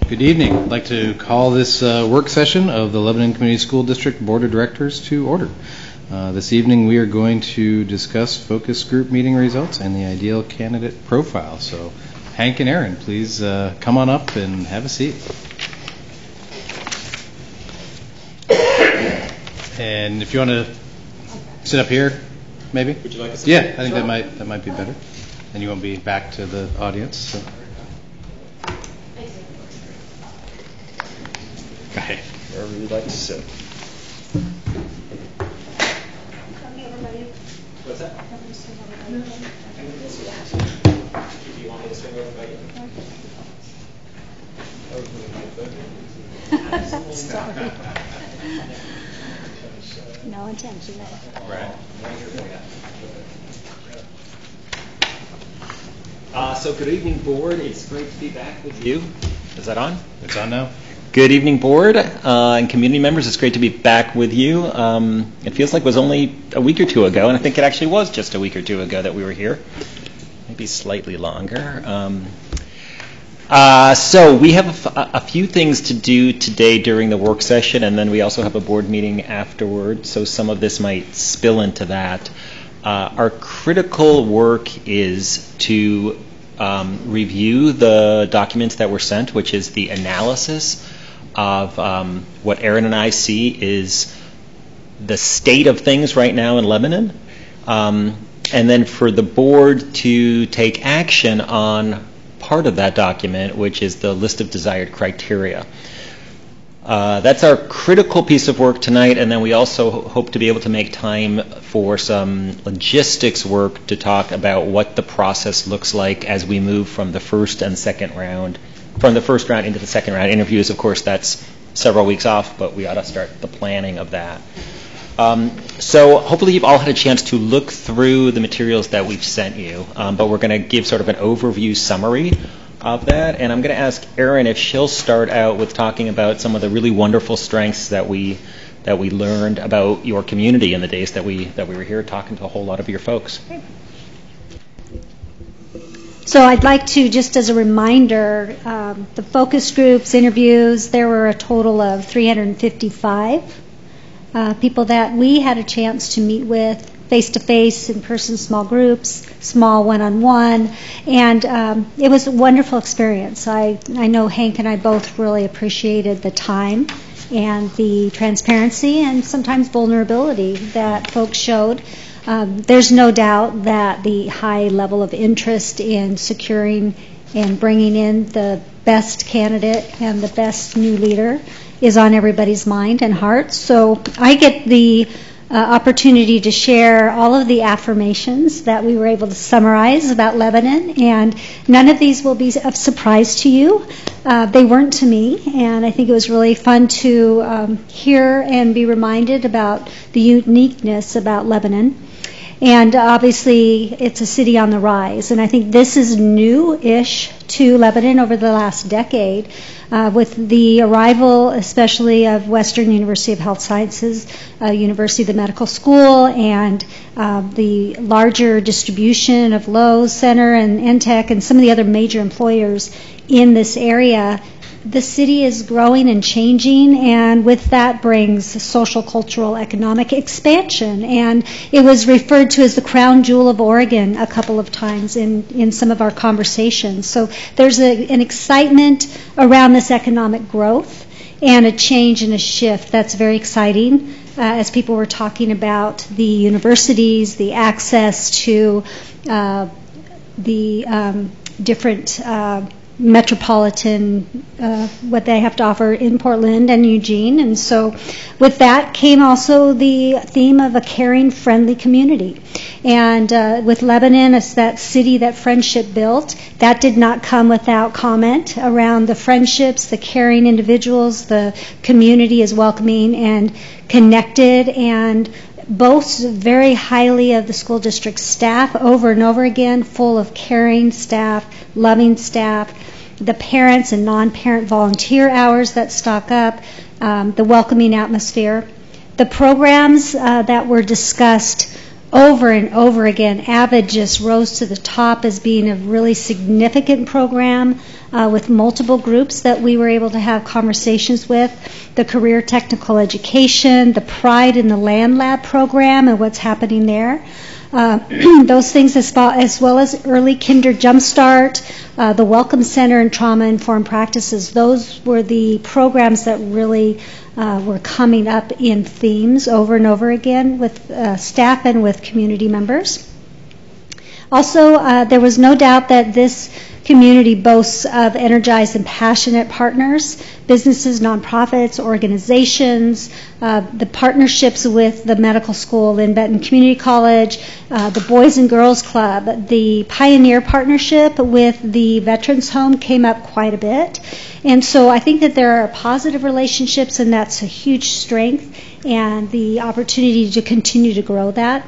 Good evening. I'd like to call this work session of the Lebanon Community School District Board of Directors to order. This evening we are going to discuss focus group meeting results and the ideal candidate profile. So Hank and Aaron, please come on up and have a seat. And if you want to sit up here, maybe? Would you like to sit? Yeah, I think that might be better. And you won't be back to the audience. So. Okay. Wherever you'd like to sit. What's that? Do you want me to swing over by you? Sorry. No intention. Right. So good evening, board. It's great to be back with you. Is that on? It's on now. Good evening, board and community members. It's great to be back with you. It feels like it was only a week or two ago, and I think it actually was just a week or two ago that we were here, maybe slightly longer. So we have a few things to do today during the work session, and then we also have a board meeting afterward, so some of this might spill into that. Our critical work is to review the documents that were sent, which is the analysis of what Aaron and I see is the state of things right now in Lebanon, and then for the board to take action on part of that document, which is the list of desired criteria. That's our critical piece of work tonight, and then we also hope to be able to make time for some logistics work to talk about what the process looks like as we move from the first and second round, from the first round into the second round interviews. Of course, that's several weeks off, but we ought to start the planning of that. So hopefully you've all had a chance to look through the materials that we've sent you, but we're going to give sort of an overview summary of that, and I'm going to ask Erin if she'll start out with talking about some of the really wonderful strengths that we learned about your community in the days that we were here talking to a whole lot of your folks. So I'd like to, just as a reminder, the focus groups, interviews, there were a total of 355 people that we had a chance to meet with face-to-face, in-person, small groups, small one-on-one, and it was a wonderful experience. I know Hank and I both really appreciated the time and the transparency and sometimes vulnerability that folks showed. There's no doubt that the high level of interest in securing and bringing in the best candidate and the best new leader is on everybody's mind and heart. So I get the opportunity to share all of the affirmations that we were able to summarize about Lebanon, and none of these will be of surprise to you. They weren't to me, and I think it was really fun to hear and be reminded about the uniqueness about Lebanon. And obviously, it's a city on the rise, and I think this is new-ish to Lebanon over the last decade, with the arrival, especially of Western University of Health Sciences, University of the Medical School, and the larger distribution of Lowe's Center and Entech and some of the other major employers in this area. The city is growing and changing, and with that brings social, cultural, economic expansion. And it was referred to as the crown jewel of Oregon a couple of times in some of our conversations. So there's an excitement around this economic growth and a change and a shift that's very exciting. As people were talking about the universities, the access to the different metropolitan, what they have to offer in Portland and Eugene. And so with that came also the theme of a caring, friendly community. And with Lebanon, it's that city that friendship built. That did not come without comment around the friendships, the caring individuals. The community is welcoming and connected, and boasts very highly of the school district staff over and over again, full of caring staff, loving staff, the parents and non-parent volunteer hours that stock up, the welcoming atmosphere. The programs that were discussed over and over again, AVID just rose to the top as being a really significant program with multiple groups that we were able to have conversations with. The career technical education, the Pride in the Land Lab program and what's happening there. Those things as well as early kinder jumpstart, the Welcome Center and trauma-informed practices. Those were the programs that really were coming up in themes over and over again with staff and with community members. Also, there was no doubt that this community boasts of energized and passionate partners, businesses, nonprofits, organizations, the partnerships with the medical school in Benton Community College, the Boys and Girls Club, the Pioneer partnership with the Veterans Home came up quite a bit. And so I think that there are positive relationships, and that's a huge strength, and the opportunity to continue to grow that.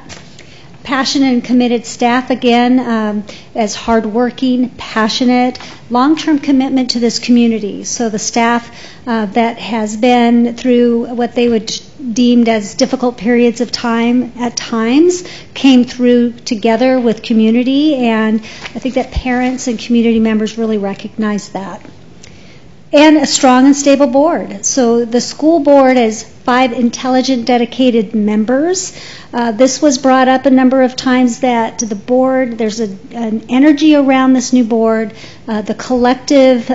Passionate and committed staff, again, as hardworking, passionate, long-term commitment to this community. So the staff that has been through what they would deemed as difficult periods of time at times came through together with community, and I think that parents and community members really recognize that. And a strong and stable board. So the school board has 5 intelligent, dedicated members. This was brought up a number of times that the board, there's an energy around this new board, the collective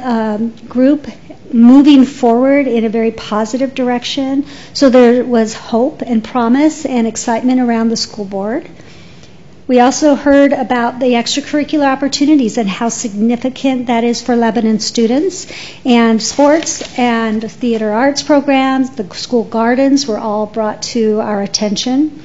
group moving forward in a very positive direction. So there was hope and promise and excitement around the school board. We also heard about the extracurricular opportunities and how significant that is for Lebanon students, and sports and theater arts programs, the school gardens were all brought to our attention.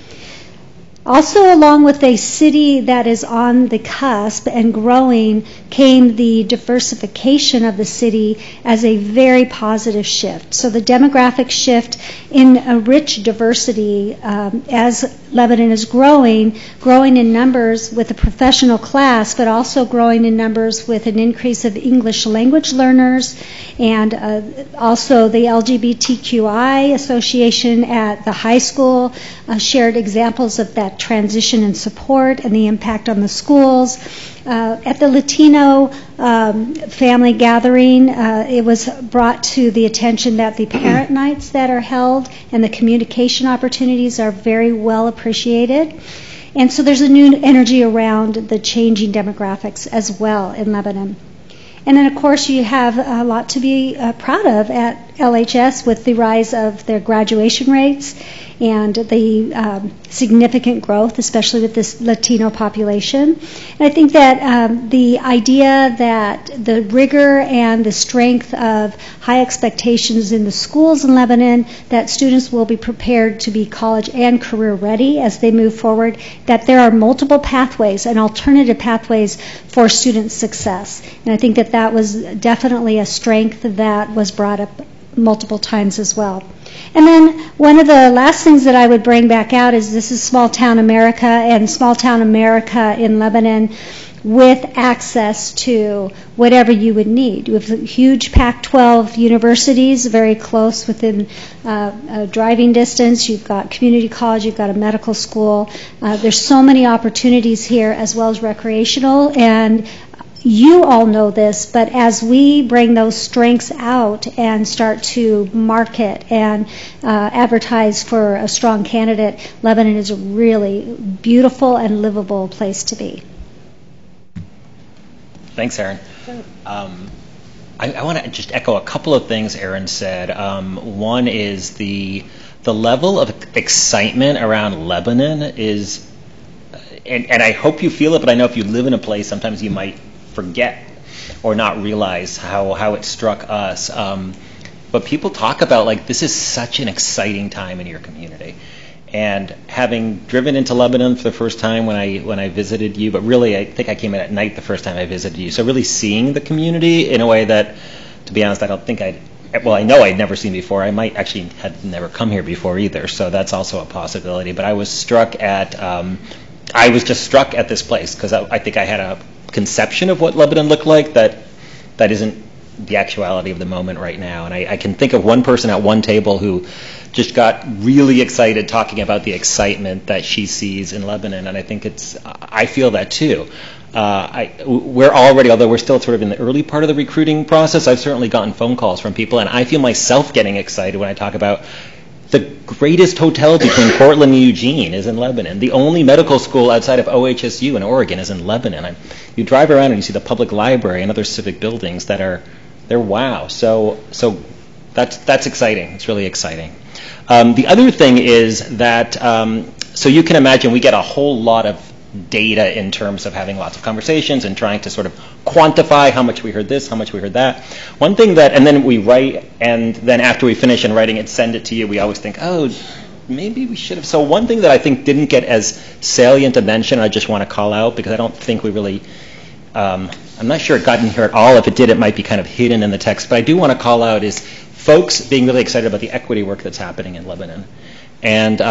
Also, along with a city that is on the cusp and growing, came the diversification of the city as a very positive shift. So the demographic shift in a rich diversity as Lebanon is growing in numbers with a professional class, but also growing in numbers with an increase of English language learners, and also the LGBTQI association at the high school shared examples of that transition and support and the impact on the schools. At the Latino family gathering, it was brought to the attention that the parent nights that are held and the communication opportunities are very well appreciated. And so there's a new energy around the changing demographics as well in Lebanon. And then, of course, you have a lot to be proud of at LHS with the rise of their graduation rates and the significant growth, especially with this Latino population. And I think that the idea that the rigor and the strength of high expectations in the schools in Lebanon, that students will be prepared to be college and career ready as they move forward, that there are multiple pathways and alternative pathways for student success. And I think that that was definitely a strength that was brought up multiple times as well. And then one of the last things that I would bring back out is this is small town America, and small town America in Lebanon with access to whatever you would need. We have huge Pac-12 universities very close within driving distance. You've got community college, you've got a medical school. There's so many opportunities here as well as recreational, and you all know this, but as we bring those strengths out and start to market and advertise for a strong candidate, Lebanon is a really beautiful and livable place to be. Thanks, Erin. I want to just echo a couple of things Erin said. One is the level of excitement around Lebanon is, and I hope you feel it, but I know if you live in a place, sometimes you might forget or not realize how it struck us. But people talk about, like, this is such an exciting time in your community. And having driven into Lebanon for the first time when I visited you, but really I think I came in at night the first time I visited you. So really seeing the community in a way that, to be honest, I don't think I know I'd never seen before. I might actually had never come here before either. So that's also a possibility. But I was just struck at this place because I think I had a conception of what Lebanon looked like that isn't the actuality of the moment right now. And I can think of one person at one table who just got really excited talking about the excitement that she sees in Lebanon, and I think I feel that too. We're already, although we're still sort of in the early part of the recruiting process, I've certainly gotten phone calls from people, and I feel myself getting excited when I talk about the greatest hotel between Portland and Eugene is in Lebanon. The only medical school outside of OHSU in Oregon is in Lebanon. You drive around and you see the public library and other civic buildings they're wow. So that's exciting. It's really exciting. The other thing is that, so you can imagine we get a whole lot of data in terms of having lots of conversations and trying to sort of quantify how much we heard this, how much we heard that. One thing that, and then we write, and then after we finish and writing it, send it to you, we always think, oh, maybe we should have. So one thing that I think didn't get as salient a mention, I just want to call out, because I don't think we really, I'm not sure it got in here at all. If it did, it might be kind of hidden in the text. But I do want to call out is folks being really excited about the equity work that's happening in Lebanon. And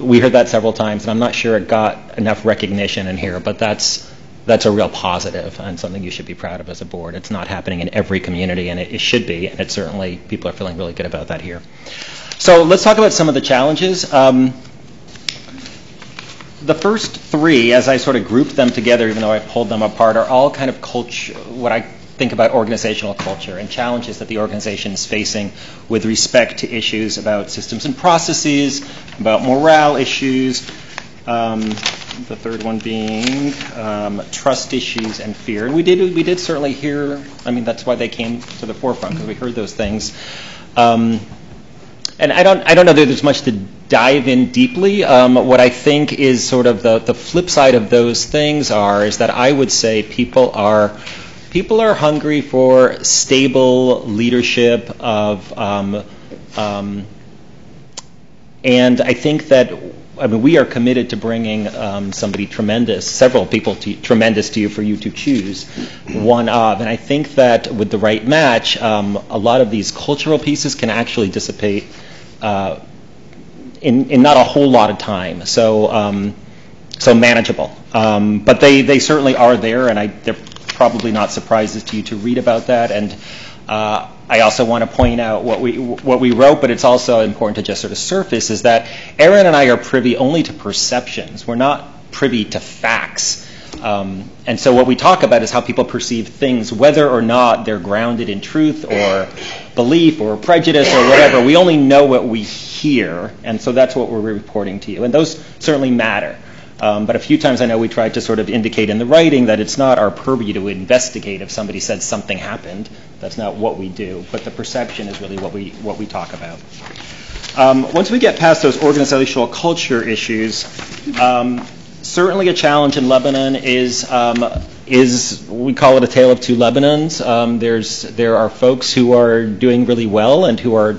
we heard that several times, and I'm not sure it got enough recognition in here, but that's a real positive and something you should be proud of as a board. It's not happening in every community, and it should be, and it certainly, people are feeling really good about that here. So let's talk about some of the challenges. The first three, as I sort of grouped them together, even though I pulled them apart, are all kind of culture, what I think about organizational culture and challenges that the organization is facing with respect to issues about systems and processes, about morale issues, the third one being trust issues and fear. And we did certainly hear, I mean, that's why they came to the forefront, because we heard those things. And I don't know that there's much to dive in deeply. What I think is sort of the flip side of those things is that I would say people are hungry for stable leadership and I think that, we are committed to bringing several people tremendous to you to choose one of. And I think that with the right match, a lot of these cultural pieces can actually dissipate in not a whole lot of time. So manageable. But they certainly are there, and they're probably not surprises to you to read about that. And I also want to point out what we wrote, but it's also important to just sort of surface, is that Aaron and I are privy only to perceptions. We're not privy to facts. And so what we talk about is how people perceive things, whether or not they're grounded in truth or belief or prejudice or whatever. We only know what we hear, and so that's what we're reporting to you. And those certainly matter. But a few times I know we tried to sort of indicate in the writing that it's not our purview to investigate if somebody said something happened. That's not what we do. But the perception is really what we talk about. Once we get past those organizational culture issues, certainly a challenge in Lebanon is we call it a tale of two Lebanons. There are folks who are doing really well and who are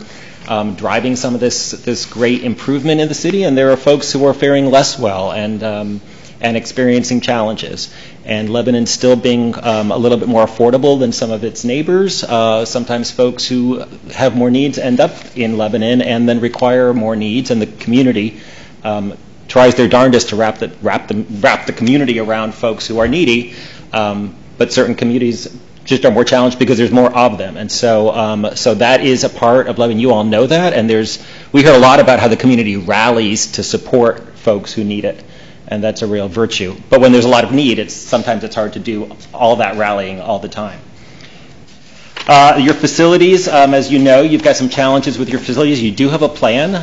driving some of this great improvement in the city, and there are folks who are faring less well and experiencing challenges. And Lebanon still being a little bit more affordable than some of its neighbors. Sometimes folks who have more needs end up in Lebanon and then require more needs, and the community tries their darndest to wrap the community around folks who are needy. But certain communities just are more challenged because there's more of them. And so that is a part of Lebanon. You all know that. And we hear a lot about how the community rallies to support folks who need it. And that's a real virtue. But when there's a lot of need, sometimes it's hard to do all that rallying all the time. Your facilities, as you know, you've got some challenges with your facilities. You do have a plan,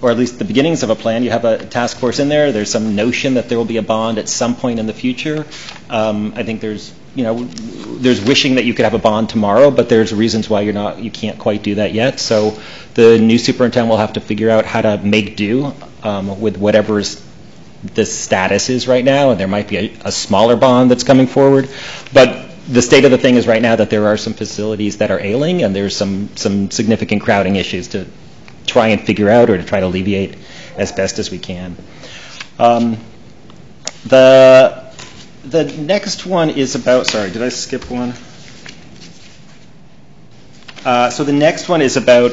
or at least the beginnings of a plan. You have a task force in there. There's some notion that there will be a bond at some point in the future. I think there's wishing that you could have a bond tomorrow, but there's reasons why you can't quite do that yet. So the new superintendent will have to figure out how to make do with whatever the status is right now, and there might be a smaller bond that's coming forward. But the state of the thing is right now that there are some facilities that are ailing, and there's some significant crowding issues to try and figure out or to try to alleviate as best as we can. The next one is about, sorry, did I skip one? So the next one is about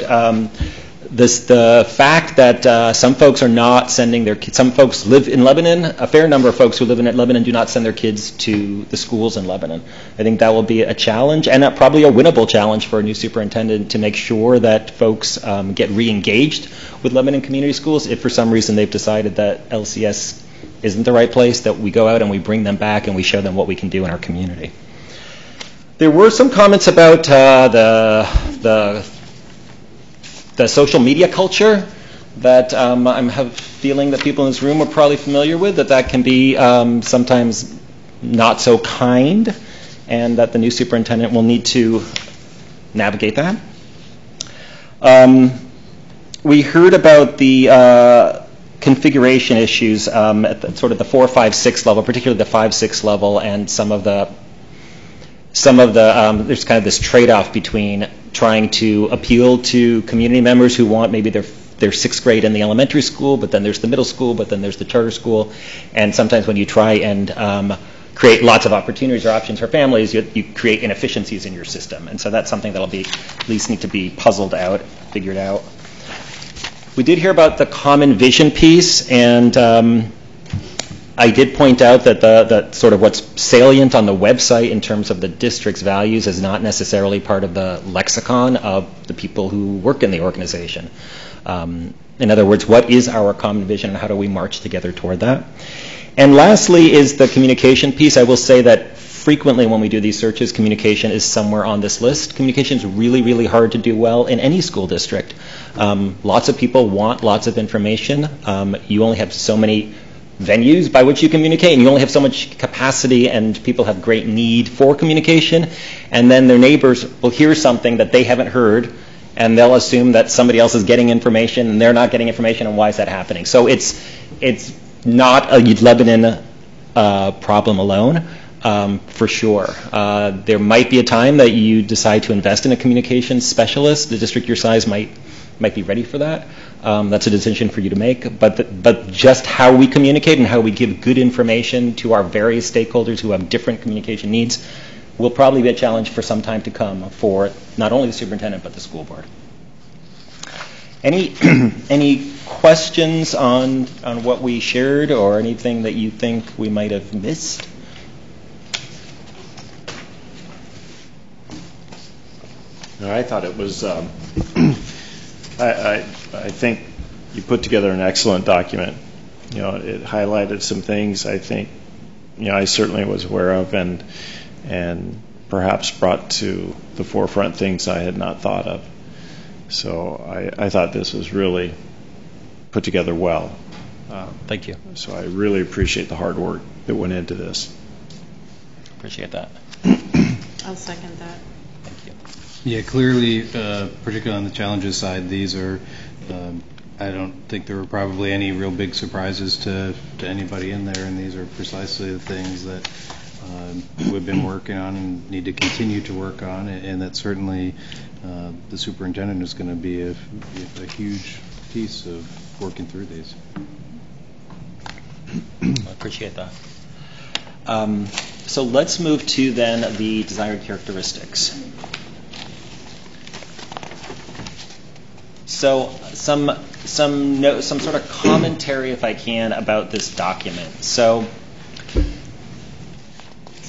the fact that some folks are not sending their kids, some folks live in Lebanon, a fair number of folks who live in Lebanon do not send their kids to the schools in Lebanon. I think that will be a challenge, and probably a winnable challenge for a new superintendent to make sure that folks get re-engaged with Lebanon community schools. If for some reason they've decided that LCS isn't the right place, that we go out and we bring them back and we show them what we can do in our community. There were some comments about the social media culture that I have a feeling that people in this room are probably familiar with, that can be sometimes not so kind, and that the new superintendent will need to navigate that. We heard about the configuration issues at the, sort of the 4, 5, 6 level, particularly the 5, 6 level, and some of the there's kind of this trade-off between trying to appeal to community members who want maybe their sixth grade in the elementary school, but then there's the middle school, but then there's the charter school, and sometimes when you try and create lots of opportunities or options for families, you create inefficiencies in your system, and so that's something that'll be at least need to be puzzled out, figured out. We did hear about the common vision piece, and I did point out that that sort of what's salient on the website in terms of the district's values is not necessarily part of the lexicon of the people who work in the organization. In other words, what is our common vision and how do we march together toward that? And lastly is the communication piece. I will say that frequently when we do these searches, communication is somewhere on this list. Communication is really, really hard to do well in any school district. Lots of people want lots of information. You only have so many venues by which you communicate, and you only have so much capacity, and people have great need for communication, and then their neighbors will hear something that they haven't heard, and they'll assume that somebody else is getting information, and they're not getting information, and why is that happening? So it's not a Lebanon problem alone, for sure. There might be a time that you decide to invest in a communications specialist. The district your size might be ready for that. That's a decision for you to make, but just how we communicate and how we give good information to our various stakeholders who have different communication needs will probably be a challenge for some time to come for not only the superintendent but the school board. Any questions on what we shared or anything that you think we might have missed? I thought it was I think you put together an excellent document. You know, it highlighted some things I think, you know, I certainly was aware of and perhaps brought to the forefront things I had not thought of. So I thought this was really put together well. Thank you. So I really appreciate the hard work that went into this. Appreciate that. I'll second that. Yeah, clearly, particularly on the challenges side, these are, I don't think there were probably any real big surprises to anybody in there, and these are precisely the things that we've been working on and need to continue to work on, and that certainly the superintendent is going to be a huge piece of working through these. I appreciate that. So let's move to then the desired characteristics. So some sort of commentary, if I can, about this document. So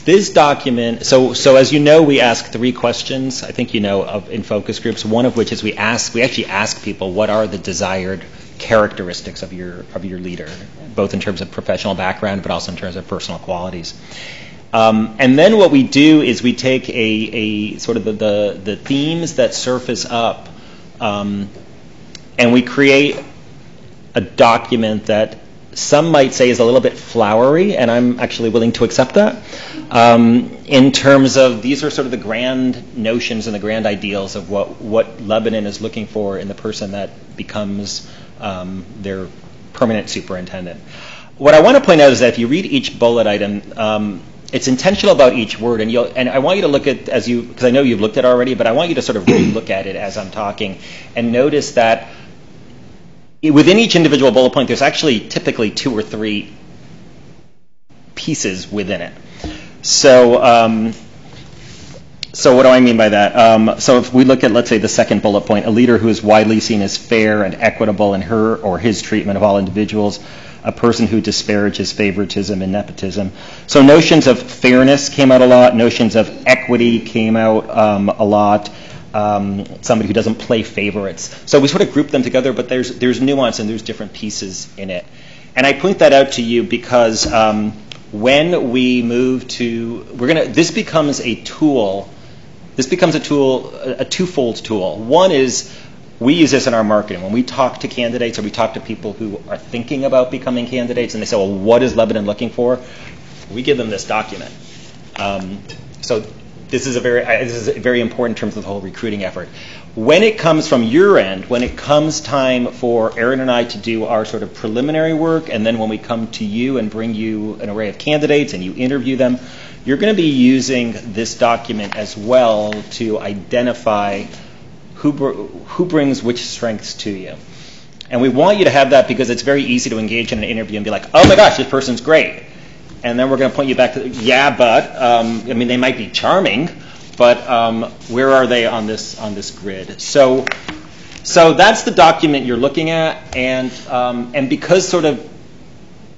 this document, so as you know, we ask 3 questions. I think you know in focus groups. One of which is we actually ask people what are the desired characteristics of your leader, both in terms of professional background, but also in terms of personal qualities. And then what we do is we take a sort of the themes that surface up. And we create a document that some might say is a little bit flowery, and I'm actually willing to accept that, in terms of these are sort of the grand notions and the grand ideals of what Lebanon is looking for in the person that becomes their permanent superintendent. What I want to point out is that if you read each bullet item, it's intentional about each word, and I want you to look at, because I know you've looked at it already, but I want you to sort of really look at it as I'm talking and notice that within each individual bullet point, there's actually typically 2 or 3 pieces within it. So So what do I mean by that? So if we look at, let's say, the second bullet point, a leader who is widely seen as fair and equitable in her or his treatment of all individuals, a person who disparages favoritism and nepotism. So notions of fairness came out a lot. Notions of equity came out a lot. Somebody who doesn't play favorites. So we sort of group them together, but there's nuance and there's different pieces in it. And I point that out to you because when we move to, this becomes a tool. This becomes a tool, a twofold tool. One is we use this in our marketing. When we talk to candidates or we talk to people who are thinking about becoming candidates and they say, well, what is Lebanon looking for? We give them this document. So this is a very important in terms of the whole recruiting effort. When it comes from your end, when it comes time for Aaron and I to do our sort of preliminary work, and then when we come to you and bring you an array of candidates and you interview them, you're going to be using this document as well to identify who brings which strengths to you. And we want you to have that because it's very easy to engage in an interview and be like, oh my gosh, this person's great. And then we're going to point you back to, they might be charming, but where are they on this grid? So that's the document you're looking at, and because sort of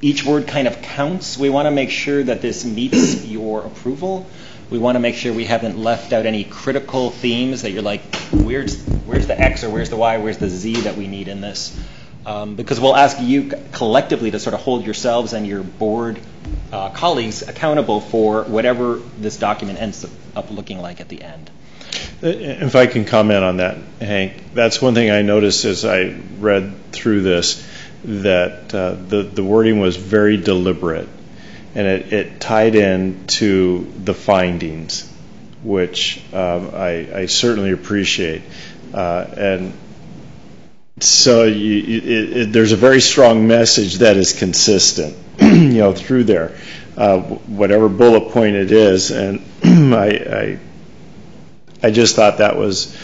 each word kind of counts, we want to make sure that this meets your approval. We want to make sure we haven't left out any critical themes that you're like, where's the X or where's the Y, where's the Z that we need in this? Because we'll ask you collectively to sort of hold yourselves and your board colleagues accountable for whatever this document ends up looking like at the end. If I can comment on that, Hank, that's one thing I noticed as I read through this, that the wording was very deliberate, and it tied in to the findings, which I certainly appreciate. And so there's a very strong message that is consistent, through there, whatever bullet point it is. And I just thought that was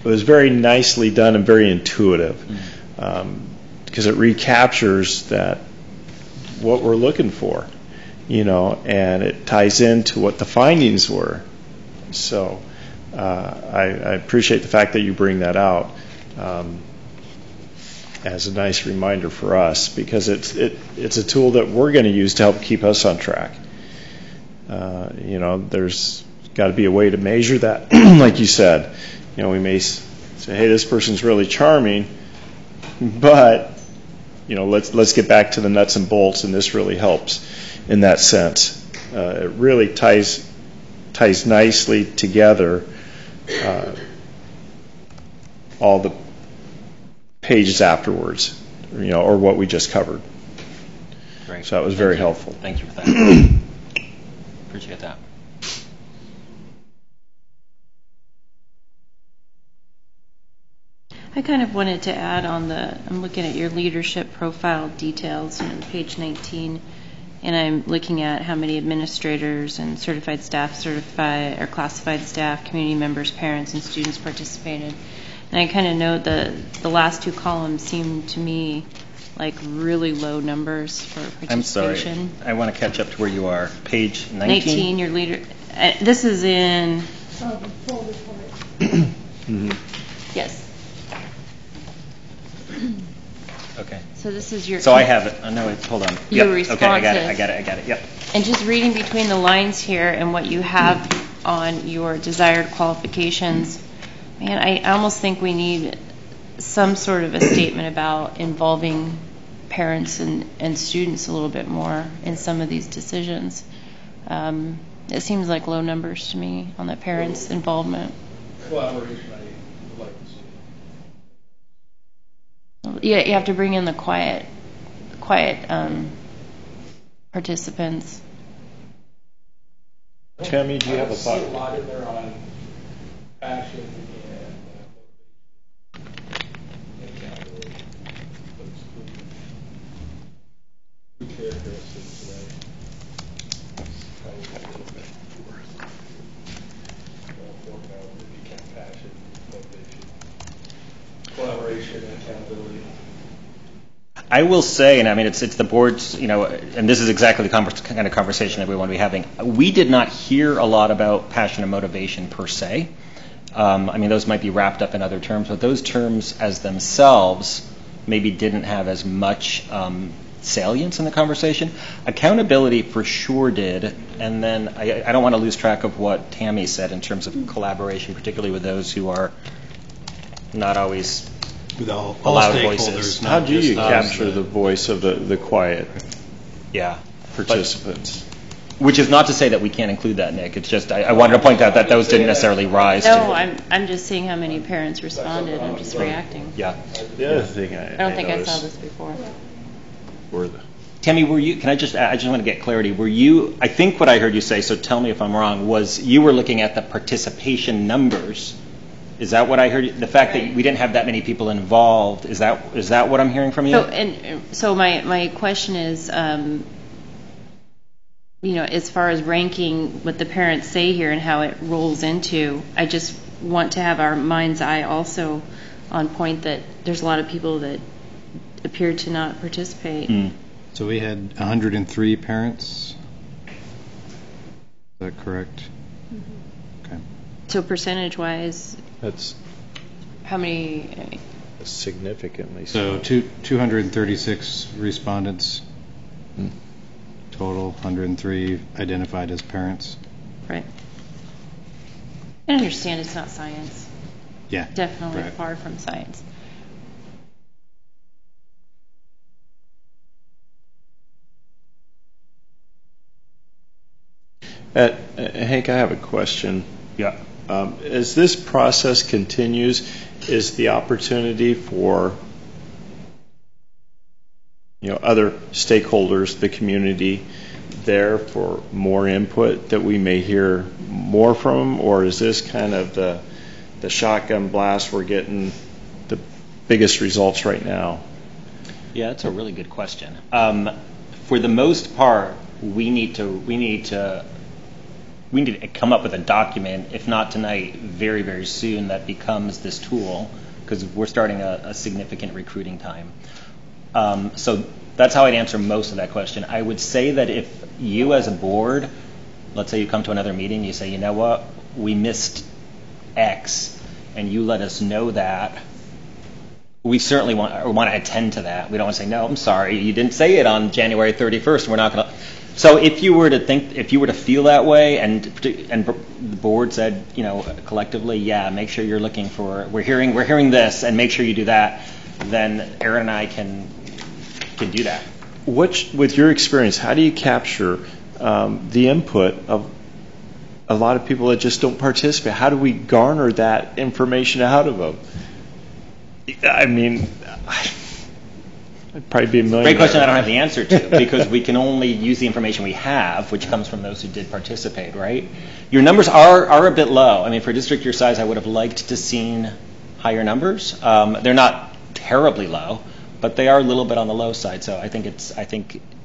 very nicely done and very intuitive, because it recaptures that what we're looking for, and it ties into what the findings were. So I appreciate the fact that you bring that out as a nice reminder for us, because it's a tool that we're going to use to help keep us on track. There's got to be a way to measure that. Like you said, we may say, hey, this person's really charming, but let's get back to the nuts and bolts, and this really helps in that sense. It really ties nicely together all the pages afterwards, or what we just covered. Great. So that was very helpful. Thank you for that. Appreciate that. I kind of wanted to add on I'm looking at your leadership profile details on page 19, and I'm looking at how many administrators and certified staff, or classified staff, community members, parents, and students participated. And I kind of note the last two columns seem to me like really low numbers for participation. I'm sorry. I want to catch up to where you are. Page 19? 19, your leader. This is in... Oh, the full report. Mm-hmm. Yes. Okay. So this is your... So I have it. No, wait, hold on. Your yep. responses. Okay, I got it. Yep. And just reading between the lines here and what you have on your desired qualifications, man, I almost think we need some sort of a statement about involving parents and students a little bit more in some of these decisions. It seems like low numbers to me on the parents' involvement. Collaboration, I would like to see. Yeah, you have to bring in the quiet participants. Tammy, do you have a thought? I see a lot in there on passion and accountability. Two characteristics today. Passion, motivation, collaboration, and accountability. I will say, and I mean, it's the board's, and this is exactly the kind of conversation that we want to be having. We did not hear a lot about passion and motivation per se. I mean, those might be wrapped up in other terms, but those terms as themselves maybe didn't have as much salience in the conversation. Accountability for sure did, and then I don't want to lose track of what Tammy said in terms of collaboration, particularly with those who are not always with all loud stakeholders. voices. How do you capture the voice of the quiet participants? Which is not to say that we can't include that, Nick. It's just I wanted to point out that those didn't necessarily rise No, to. I'm just seeing how many parents responded. I'm just reacting. Yeah. The other thing I don't think I saw noticed this before. were the Tammy, were you? I just want to get clarity. Were you? I think what I heard you say. So tell me if I'm wrong. Was you were looking at the participation numbers? Is that what I heard? The fact that we didn't have that many people involved. Is that what I'm hearing from you? So my question is, as far as ranking what the parents say here and how it rolls into, I just want to have our mind's eye also on point that there's a lot of people that appear to not participate. Mm. So we had 103 parents. Is that correct? Mm-hmm. Okay. So percentage-wise, that's how many? significantly So 236 respondents total, 103 identified as parents. Right. I understand it's not science. Yeah. Definitely right. far from science. Hank, I have a question. Yeah. As this process continues, is the opportunity for other stakeholders, the community, there for more input that we may hear more from, or is this kind of the shotgun blast? We're getting the biggest results right now. Yeah, that's a really good question. For the most part, we need to come up with a document, if not tonight, very, very soon, that becomes this tool, because we're starting a significant recruiting time. So that's how I'd answer most of that question. I would say that if you as a board, let's say you come to another meeting, you say, you know what, we missed X, and you let us know that, we certainly want to attend to that. We don't want to say, no, I'm sorry, you didn't say it on January 31st, we're not going to. So if you were to feel that way, and the board said, collectively, yeah, make sure you're looking for, we're hearing this, and make sure you do that, then Aaron and I can do that. With your experience, how do you capture the input of a lot of people that just don't participate? How do we garner that information out of them? I mean, it'd probably be a million. Great question I don't have the answer to, because we can only use the information we have, which comes from those who did participate, right? Your numbers are a bit low. I mean, for a district your size, I would have liked to seen higher numbers. They're not terribly low, but they are a little bit on the low side. So I think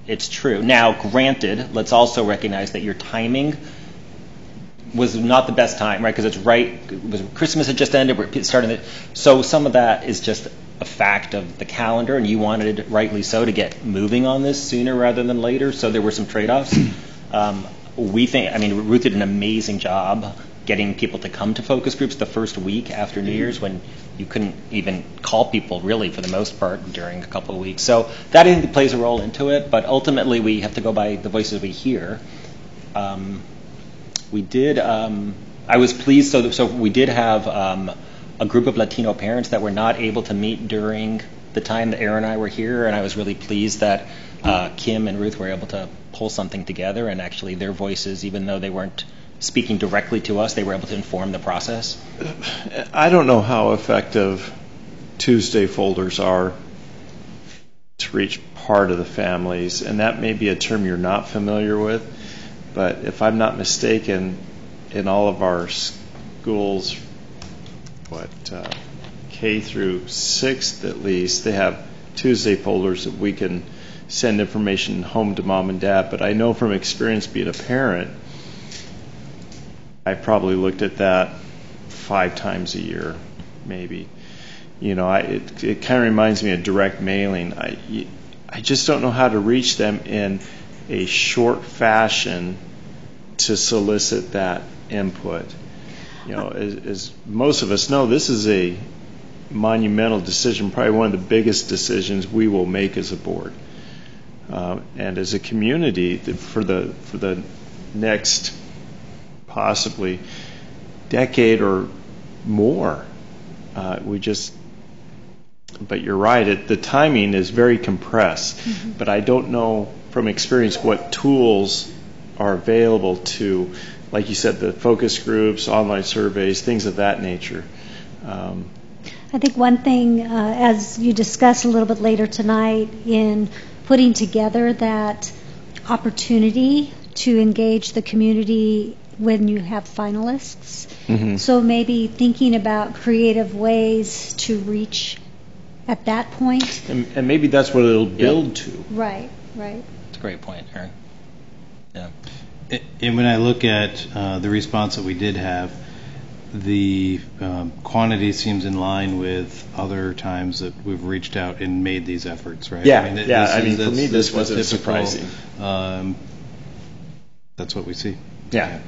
it's true. Now, granted, let's also recognize that your timing was not the best time, right? Because Christmas had just ended. We're starting so some of that is just a fact of the calendar, and you wanted, rightly so, to get moving on this sooner rather than later. So there were some trade-offs. Ruth did an amazing job getting people to come to focus groups the first week after New Year's, when you couldn't even call people really for the most part during a couple of weeks. So that I think plays a role into it, but ultimately we have to go by the voices we hear. We did. I was pleased. So we did have a group of Latino parents that were not able to meet during the time that Aaron and I were here, and I was really pleased that Kim and Ruth were able to pull something together, and actually their voices, even though they weren't speaking directly to us, they were able to inform the process. I don't know how effective Tuesday folders are to reach part of the families, and that may be a term you're not familiar with, but if I'm not mistaken, in all of our schools, K through 6th at least, they have Tuesday folders that we can send information home to mom and dad. But I know from experience being a parent, I probably looked at that 5 times a year, maybe. It kind of reminds me of direct mailing. I just don't know how to reach them in a short fashion to solicit that input. You know, as most of us know, this is a monumental decision, probably one of the biggest decisions we will make as a board. And as a community, for the next possibly decade or more, but you're right, the timing is very compressed. Mm-hmm. But I don't know from experience what tools are available to, like you said, the focus groups, online surveys, things of that nature. I think one thing, as you discuss a little bit later tonight, in putting together that opportunity to engage the community when you have finalists. Mm-hmm. So maybe thinking about creative ways to reach at that point. And maybe that's what it'll build to. Right, right. That's a great point, Aaron. Yeah. And when I look at the response that we did have, the quantity seems in line with other times that we've reached out and made these efforts, right? Yeah, I mean, for me, this wasn't surprising. That's what we see. Yeah.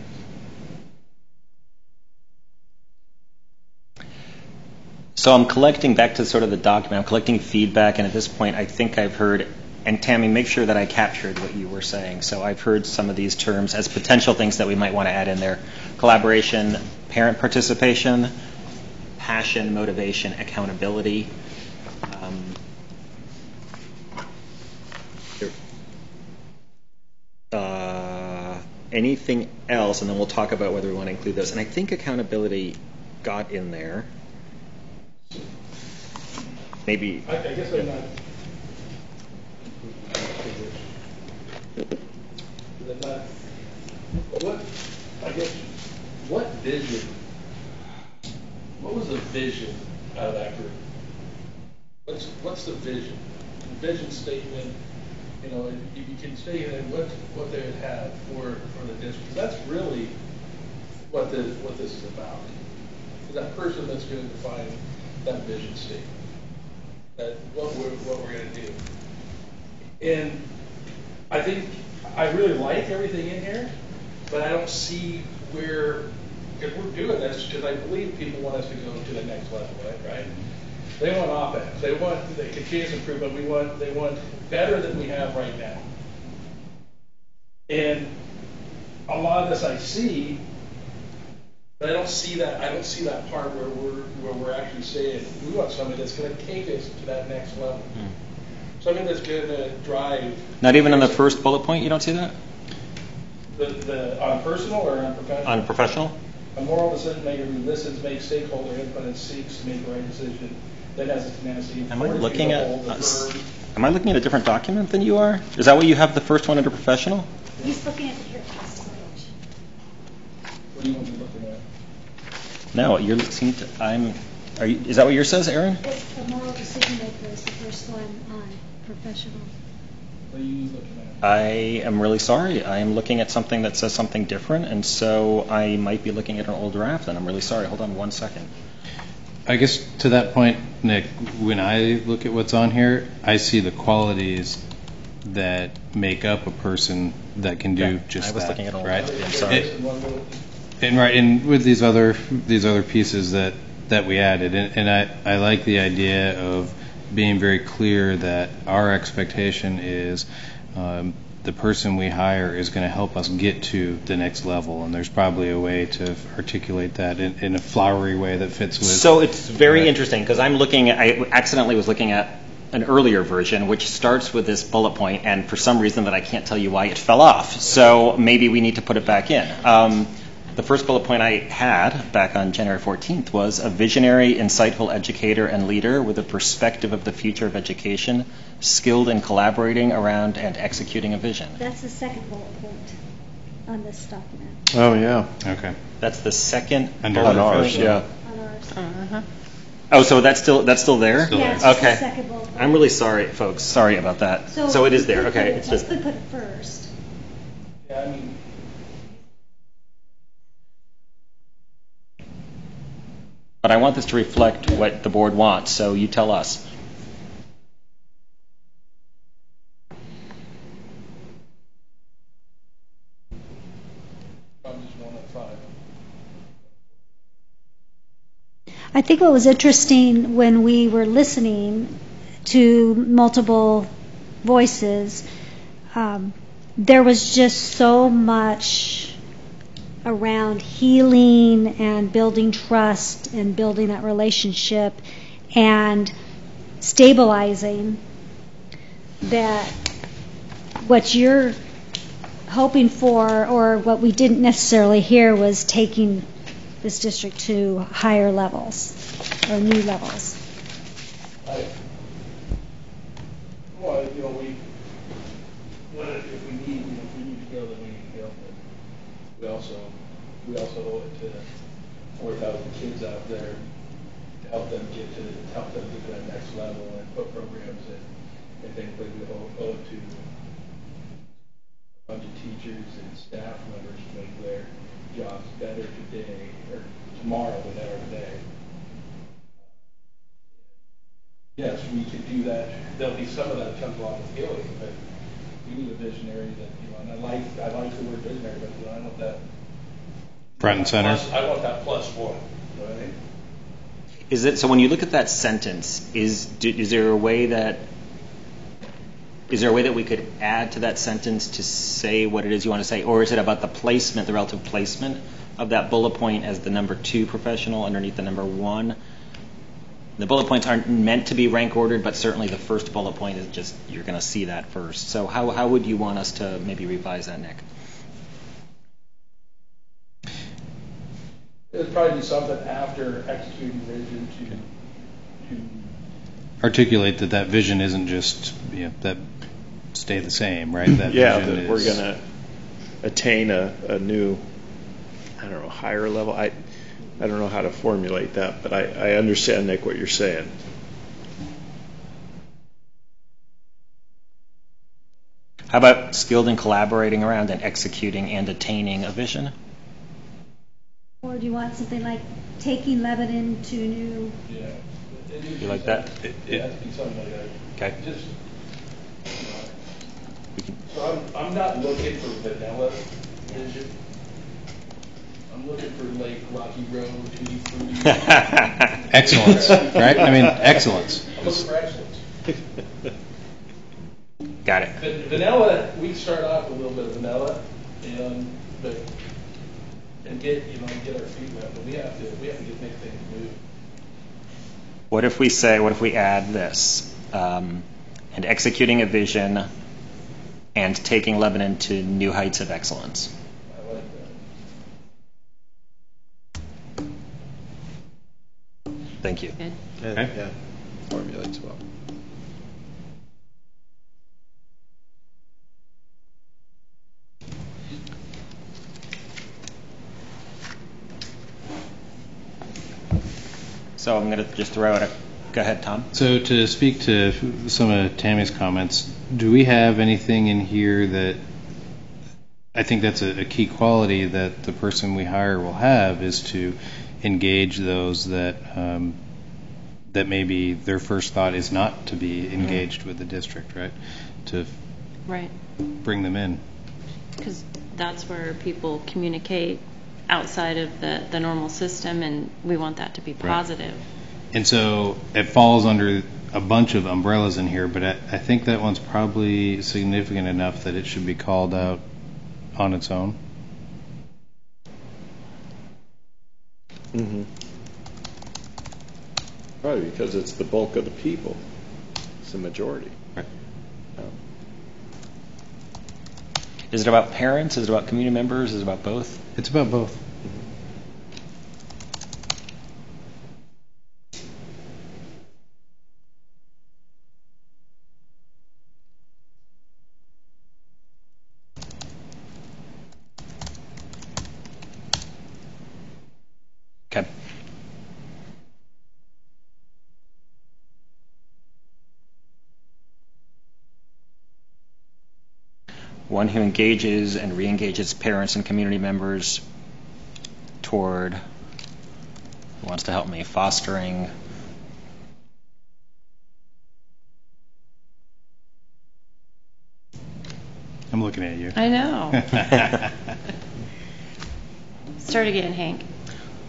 So I'm collecting back to sort of the document. I'm collecting feedback, and at this point, I think I've heard. And Tammy, make sure that I captured what you were saying. So I've heard some of these terms as potential things that we might want to add in there: collaboration, parent participation, passion, motivation, accountability. Anything else, and then we'll talk about whether we want to include those. And I think accountability got in there. Maybe. I guess I'm not. What vision? What was the vision out of that group? What's the vision? The vision statement. You know, if you can say that what they would have for the district. That's really what this is about. Is that person that's going to define that vision statement. That what we're going to do. And I think I really like everything in here, but I don't see where, if we're doing this, because I believe people want us to go to the next level, right? They want offense. They want the continuous improvement. They want better than we have right now. And a lot of this I see, but I don't see that. I don't see that part where we're actually saying we want somebody that's going to take us to that next level. Something that's going to drive. Not even on the first bullet point, you don't see that? On personal or on professional? On professional? A moral decision maker who listens, makes stakeholder input, and seeks to make the right decision. That has a tendency. Am I looking at a different document than you are? Is that what you have the first one under professional? He's looking at the here past page. What do you want to be looking at? No, is that what yours says, Aaron? It's the moral decision maker is the first one on professional. What are you looking at? I am really sorry. I am looking at something that says something different, and so I might be looking at an old draft, and I'm really sorry. Hold on 1 second. I guess to that point, Nick, when I look at what's on here, I see the qualities that make up a person that can do just that. I was looking at an old right? draft. I'm sorry. And with these other pieces that we added, and I like the idea of being very clear that our expectation is the person we hire is going to help us get to the next level, and there's probably a way to articulate that in a flowery way that fits with. So it's very interesting because I accidentally was looking at an earlier version which starts with this bullet point, and for some reason that I can't tell you why it fell off. So maybe we need to put it back in. The first bullet point I had back on January 14th was a visionary, insightful educator and leader with a perspective of the future of education, skilled in collaborating around and executing a vision. That's the second bullet point on this document. Oh, yeah. Okay. That's the second Under on ours, yeah. On ours. Uh-huh. Oh, so that's still there? Still Yeah, there. it's just Okay. the second bullet point. I'm really sorry, folks. Sorry about that. So it is there. Okay. It's just. We could put it first. Yeah, I mean. But I want this to reflect what the board wants, so you tell us. 5. I think what was interesting when we were listening to multiple voices, there was just so much around healing and building trust and building that relationship and stabilizing, that what you're hoping for, or what we didn't necessarily hear, was taking this district to higher levels or new levels. Well, you know, if we need to go, then we need to go. But we also owe it to 4,000 kids out there to help them get to that next level and put programs in. I think we owe it to a bunch of teachers and staff members to make their jobs better today or tomorrow than they are today. Yes, we could do that. There'll be some of that comes along with healing, but we need a visionary that, and I like the word visionary, but I want that front and center. I want that +1. Right? Is it so? When you look at that sentence, is there a way that we could add to that sentence to say what it is you want to say, or is it about the placement, the relative placement of that bullet point as the number 2 professional underneath the number 1? The bullet points aren't meant to be rank ordered, but certainly the first bullet point is just, you're going to see that first. So how would you want us to maybe revise that, Nick? It would probably be something after executing vision to Articulate that vision isn't just that stay the same, right? That vision that we're going to attain a new, I don't know, higher level. I don't know how to formulate that, but I understand, Nick, what you're saying. How about skilled in collaborating around and executing and attaining a vision? Or do you want something like taking Lebanon to new? Yeah. You like that? Yeah, it'd be something like that. Okay. Just, so I'm not looking for vanilla vision. I'm looking for Lake Rocky Road, Tutti Frutti. Excellence, right? I mean, excellence. I'm looking for excellence. Got it. Vanilla, we start off with a little bit of vanilla, and get our feet wet, but we have to make things move. What if we add this, and executing a vision and taking Lebanon to new heights of excellence? I like that. Thank you. Good. Yeah, formulates well. So I'm going to just throw it. Go ahead, Tom. So to speak to some of Tammy's comments, do we have anything in here that I think that's a key quality that the person we hire will have, is to engage those that that maybe their first thought is not to be engaged with the district, right? To bring them in. Because that's where people communicate outside of the normal system, and we want that to be positive. Right. And so it falls under a bunch of umbrellas in here, but I think that one's probably significant enough that it should be called out on its own. Mm-hmm. Probably because it's the bulk of the people. It's the majority. Right. Is it about parents? Is it about community members? Is it about both? It's about both. Okay. One who engages and re-engages parents and community members toward, who wants to help me, fostering I'm looking at you. I know. Start again, Hank.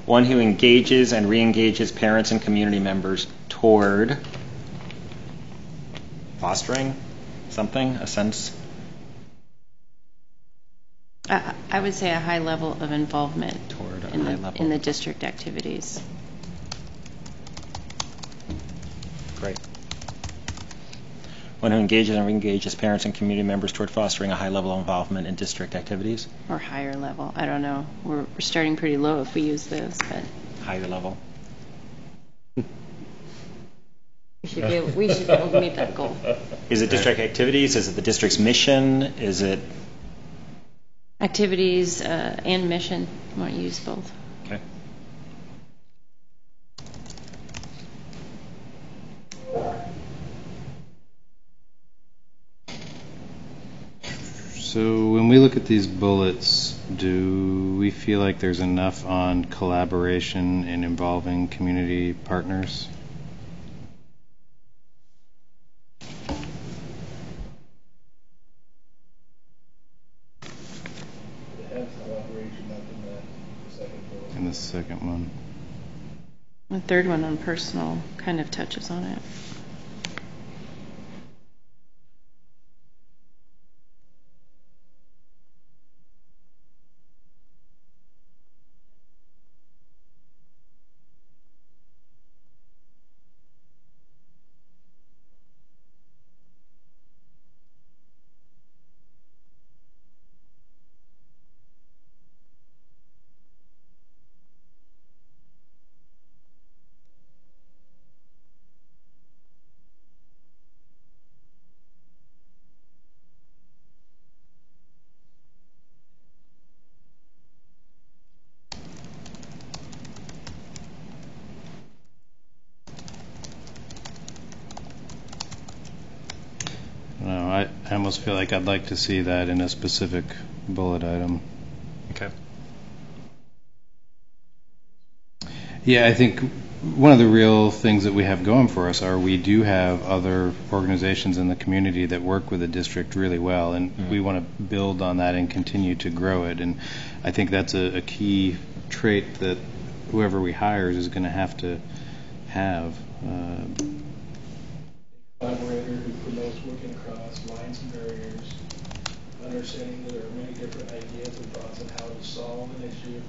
One who engages and re-engages parents and community members toward fostering something, a sense. I would say a high level of involvement Toward a in high the level. in the district activities. Great. One who engages and re-engages parents and community members toward fostering a high level of involvement in district activities. Or higher level. I don't know. We're starting pretty low if we use this, but Higher level. we should be able to meet that goal. Is it district activities? Is it the district's mission? Is it? Activities and mission. I want to use both. Okay. So when we look at these bullets, do we feel like there's enough on collaboration and involving community partners? It has collaboration up in the second bullet. In the second one. The third one on personal kind of touches on it. No, I almost feel like I'd like to see that in a specific bullet item. Okay. Yeah, I think one of the real things that we have going for us are we do have other organizations in the community that work with the district really well, and we want to build on that and continue to grow it. And I think that's a key trait that whoever we hire is going to have. Collaborator who promotes working across lines and barriers, understanding that there are many different ideas and thoughts on how to solve an issue.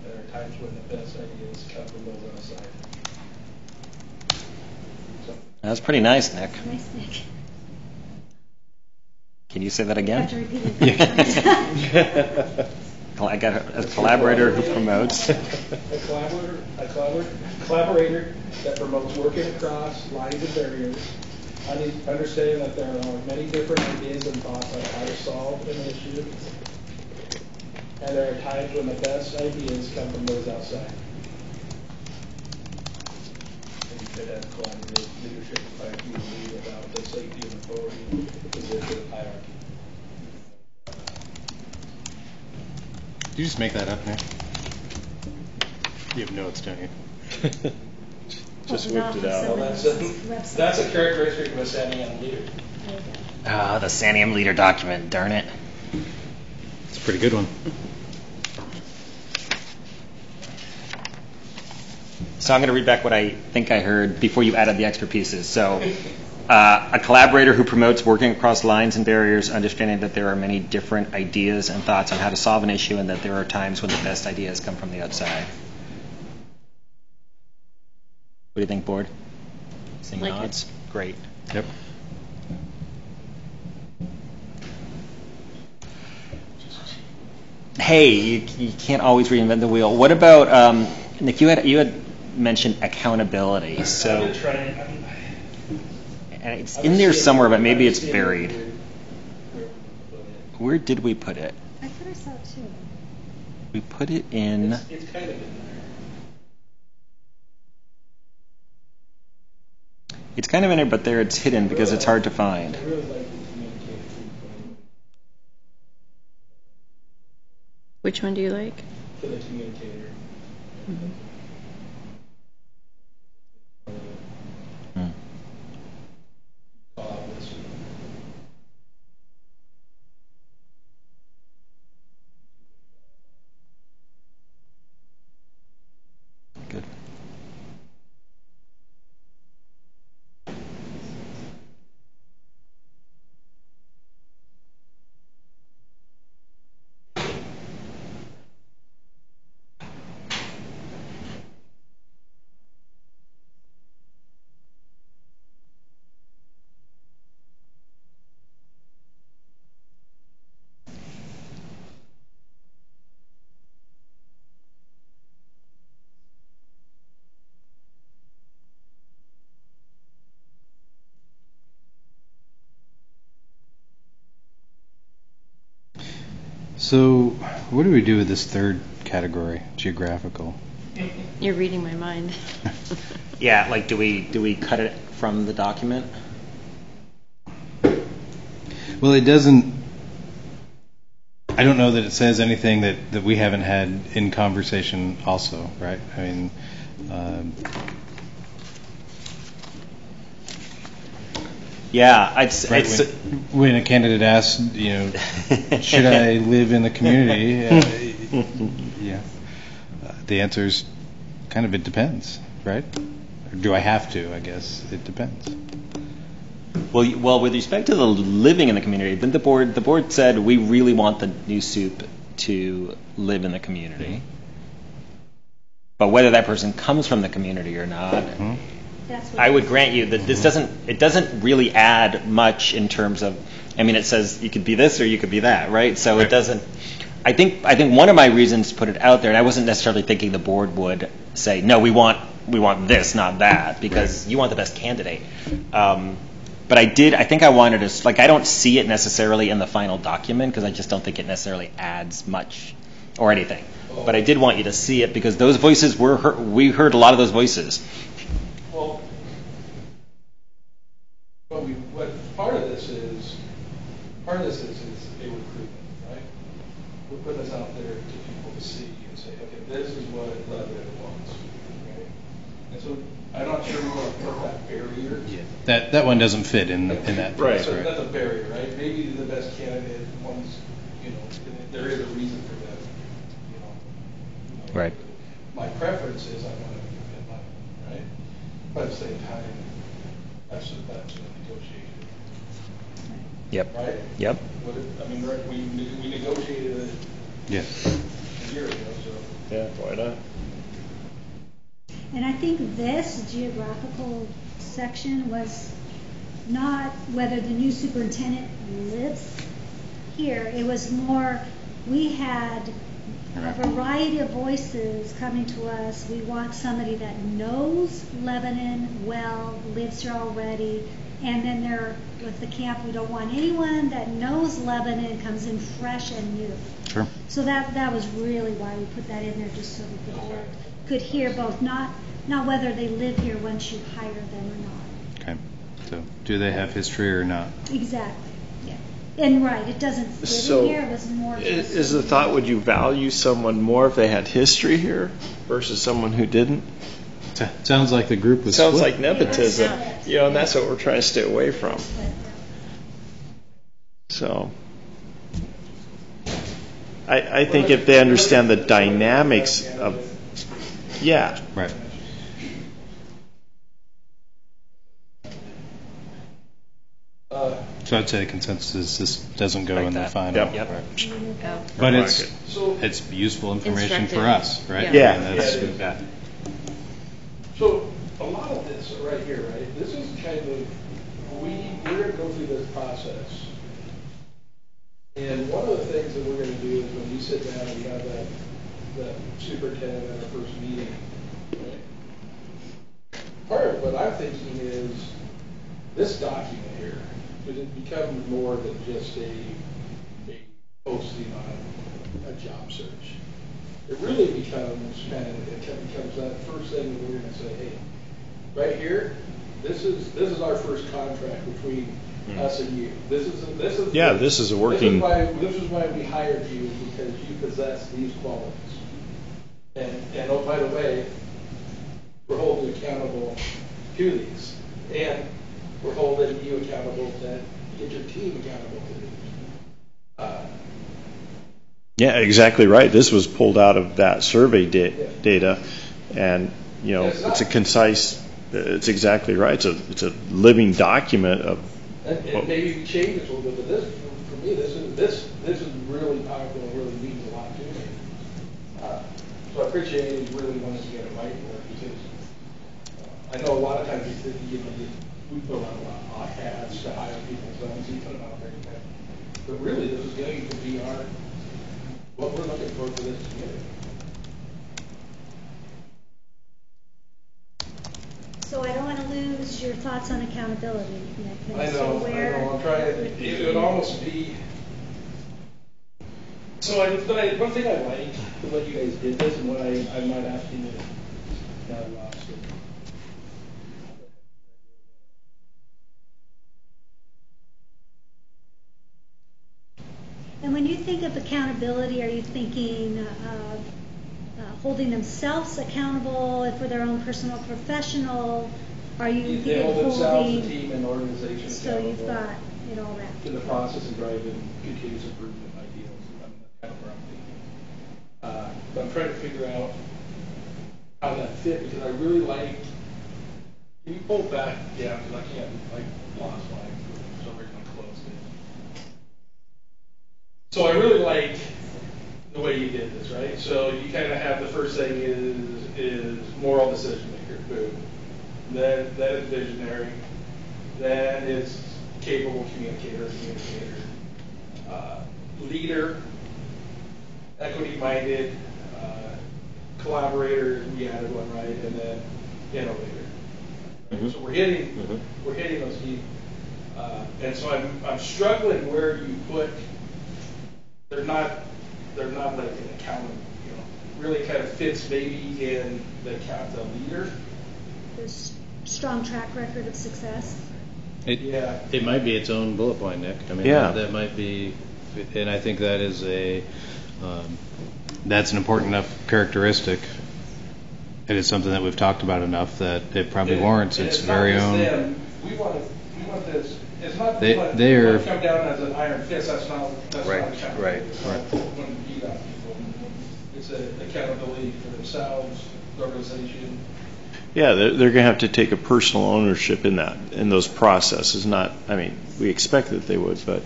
There are times when the best ideas come from those outside. That's pretty nice, Nick. Nice, Nick. Can you say that You have again? to repeat it. I got a collaborator who promotes. A collaborator that promotes working across lines and barriers, understanding that there are many different ideas and thoughts on how to solve an issue, and there are times when the best ideas come from those outside. And you could have collaborative leadership by a community about the safety and authority position of hierarchy. Did you just make that up, Nick? You have notes, don't you? Just whipped it out. Well, that's a characteristic of a standing leader. Ah, the Sanium Leader document, darn it. It's a pretty good one. So I'm going to read back what I think I heard before you added the extra pieces. So a collaborator who promotes working across lines and barriers, understanding that there are many different ideas and thoughts on how to solve an issue and that there are times when the best ideas come from the outside. What do you think, board? Seeing Like nods? it. Great. Yep. Hey, you can't always reinvent the wheel. What about, Nick, you had mentioned accountability. So I've been trying, and it's in there somewhere, but maybe it's buried. Where did we put it? I thought I saw it too. We put it in. It's kind of in there. It's kind of in there, but there it's hidden because it's hard to find. I really like the communicator. Which one do you like? For the communicator. Hmm. Call out this one. So what do we do with this third category, geographical? You're reading my mind. Yeah, like do we cut it from the document? Well, it doesn't. I don't know that it says anything that we haven't had in conversation also, right? I mean, Yeah, right, when a candidate asks, should I live in the community? Yeah, the answer is kind of it depends, right? Or do I have to? I guess it depends. Well, with respect to the living in the community, then the board said we really want the new soup to live in the community. But whether that person comes from the community or not, That's what I would grant you that this doesn't really add much in terms of. I mean, it says you could be this or you could be that, right? So it doesn't. I think one of my reasons to put it out there, and I wasn't necessarily thinking the board would say no, we want this, not that, because you want the best candidate. But I think I wanted to, I don't see it necessarily in the final document because I just don't think it necessarily adds much or anything. But I did want you to see it because those voices were heard, we heard a lot of those voices. Well, what part of this is a recruitment, right? We're putting this out there to people to see and say, okay, this is what Lebanon wants, right? And so I'm not sure we want to put that barrier. Yeah. That one doesn't fit in that. Right. Place, So that's a barrier, right? Maybe the best candidate wants, there is a reason for that, Right. My preference is I want to fit money, right? But at the same time, that's a negotiation. Yep. Right? Yep. We negotiated it Yes. a year ago, so. Yeah, why not? And I think this geographical section was not whether the new superintendent lives here. It was more, we had a variety of voices coming to us. We want somebody that knows Lebanon well, lives here already, and then with the camp, we don't want anyone that knows Lebanon, comes in fresh and new. Sure. So that was really why we put that in there, just so that the board could hear both, not whether they live here once you hire them or not. Okay. So, do they have history or not? Exactly. Yeah. And right, it doesn't fit So, in here. It was more. is the thought, would you value someone more if they had history here versus someone who didn't? Sounds like the group was Sounds split. like nepotism, and that's what we're trying to stay away from. So, I think if they understand the dynamics of, yeah. Right. So I'd say the consensus is this doesn't go Like in the that. final. Yep. But I it's useful information Instructive. for us, right? Yeah. I mean, that's- Yeah. So a lot of this right here, right, this is kind of, we're going to go through this process. And one of the things that we're going to do is when we sit down and we have that superintendent at our first meeting, right? Part of what I'm thinking is this document here, because it becomes more than just a posting on a job search. It really becomes that first thing that we're going to say, hey, right here, this is our first contract between us and you. This is a working. This is why we hired you, because you possess these qualities. And oh, by the way, we're holding you accountable to these, and we're holding you accountable to get your team accountable to these. Yeah, exactly right. This was pulled out of that survey data, and it's a concise. It's exactly right. It's a living document of. And maybe we change this a little bit, but this, for me, this is really powerful and really means a lot to me. So I appreciate it. You really want us to get it right, because I know a lot of times we put out a lot of ads to hire people, so you put them out there. But really, this is going to be what we're looking for this community. So I don't want to lose your thoughts on accountability, Nick. I know. I'm trying. It would almost be. So one thing I like the way you guys did this, and what I'm not asking is kind of lost it. And when you think of accountability, are you thinking of holding themselves accountable for their own personal, professional? Are you They thinking hold themselves, the holding? team, and organization So you've accountable got it all wrapped to the together. process of driving continuous improvement ideals. That's kind of where I'm thinking. But I'm trying to figure out how that fit, because I really like. Can you pull back? Yeah, because I can't. Lost mine for some reason. I closed it. So I really like the way you did this, right? So you kind of have the first thing is moral decision maker, boom. Then it's visionary. Then it's capable communicator, leader, equity-minded, collaborator. We added one, right, and then innovator. Right? Mm-hmm. So we're hitting those key. And so I'm struggling where you put. They're not like an accountant, really kind of fits maybe in the leader. There's strong track record of success. It might be its own bullet point, Nick. I mean, that might be, and I think that is that's an important enough characteristic. It is something that we've talked about enough that it probably warrants its very own. Them. We want this. It's not they want are to come down as an iron fist. That's not right. Right. When you beat up people, it's an accountability for themselves, the organization. Yeah, they're going to have to take a personal ownership in those processes. We expect that they would, but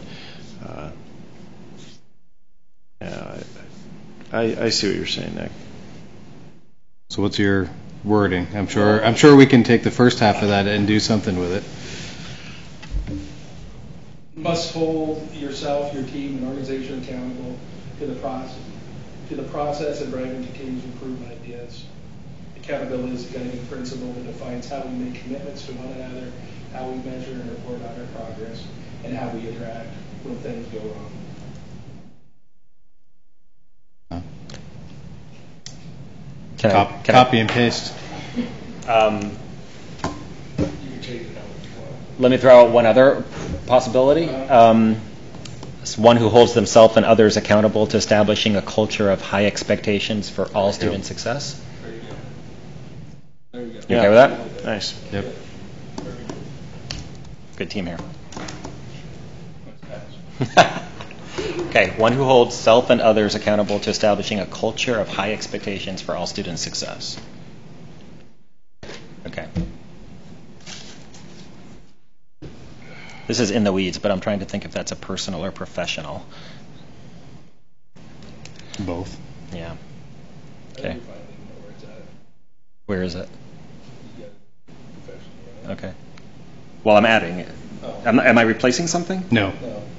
I see what you're saying, Nick. So what's your wording? I'm sure we can take the first half of that and do something with it. Must hold yourself, your team, and organization accountable to the process and driving continuous improvement ideas. Accountability is the guiding principle that defines how we make commitments to one another, how we measure and report on our progress, and how we interact when things go wrong. Copy and paste. You can change it out if you want. Let me throw out one other possibility. One who holds themselves and others accountable to establishing a culture of high expectations for all student success. There you go. You okay with that? Nice. Yep. Good team here. Okay, one who holds self and others accountable to establishing a culture of high expectations for all student success. Okay. This is in the weeds, but I'm trying to think if that's a personal or professional. Both. Yeah. Okay. Where is it? Okay. Well, I'm adding it. Am I replacing something? No.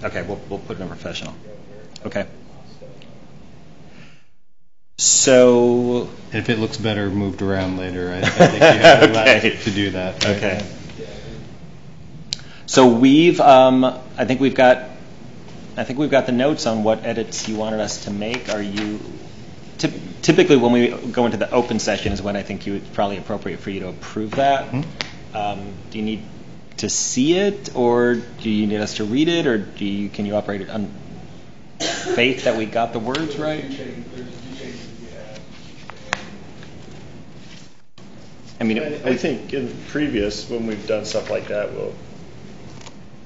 Okay, we'll put it in professional. Okay. So. If it looks better moved around later, I think you have the right to do that. Right? Okay. So I think we've got the notes on what edits you wanted us to make. Are you typically when we go into the open session is when I think it's probably appropriate for you to approve that. Mm-hmm. Do you need to see it, or do you need us to read it, or can you operate it on faith that we got the words right? I think in previous, when we've done stuff like that, we'll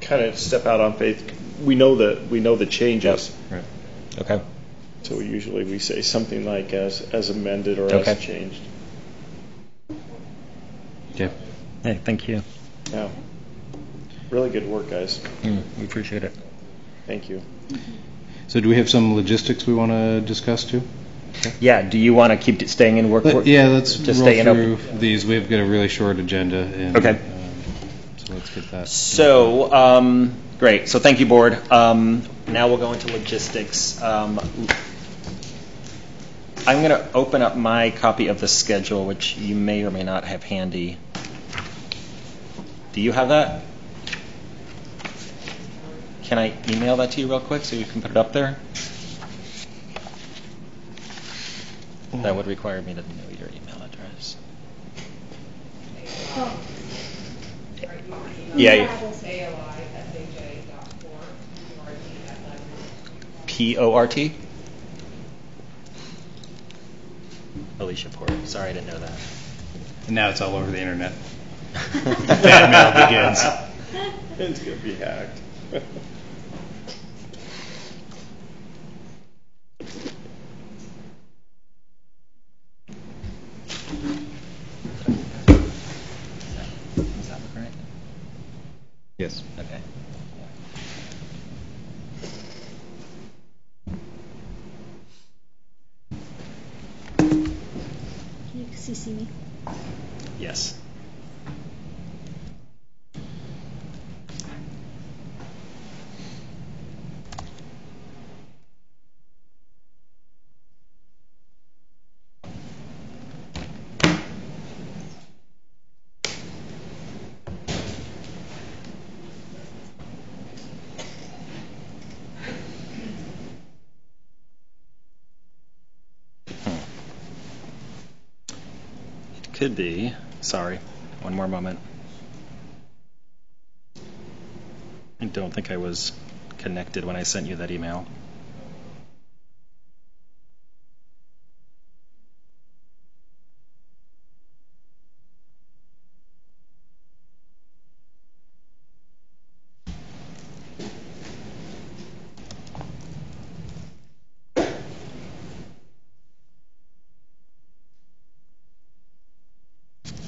kind of step out on faith. We know the changes. Right. Okay. So usually we say something like as amended or as changed. Okay. Hey, thank you. Yeah. Really good work, guys. We appreciate it. Thank you. So do we have some logistics we want to discuss too? Okay. Yeah. Do you want to keep staying in work? Yeah, let's just roll stay through these. We've got a really short agenda. And, okay. So let's get that. So great. So thank you, board. Now we'll go into logistics. I'm going to open up my copy of the schedule, which you may or may not have handy. Do you have that? Can I email that to you real quick so you can put it up there? That would require me to know your email address. Yeah. PORT? Alicia Port. Sorry, I didn't know that. And now it's all over the internet. Bad mail begins. It's going to be hacked. Does that look right? Yes. Okay. Can you CC me? Yes. Could be. Sorry. One more moment. I don't think I was connected when I sent you that email.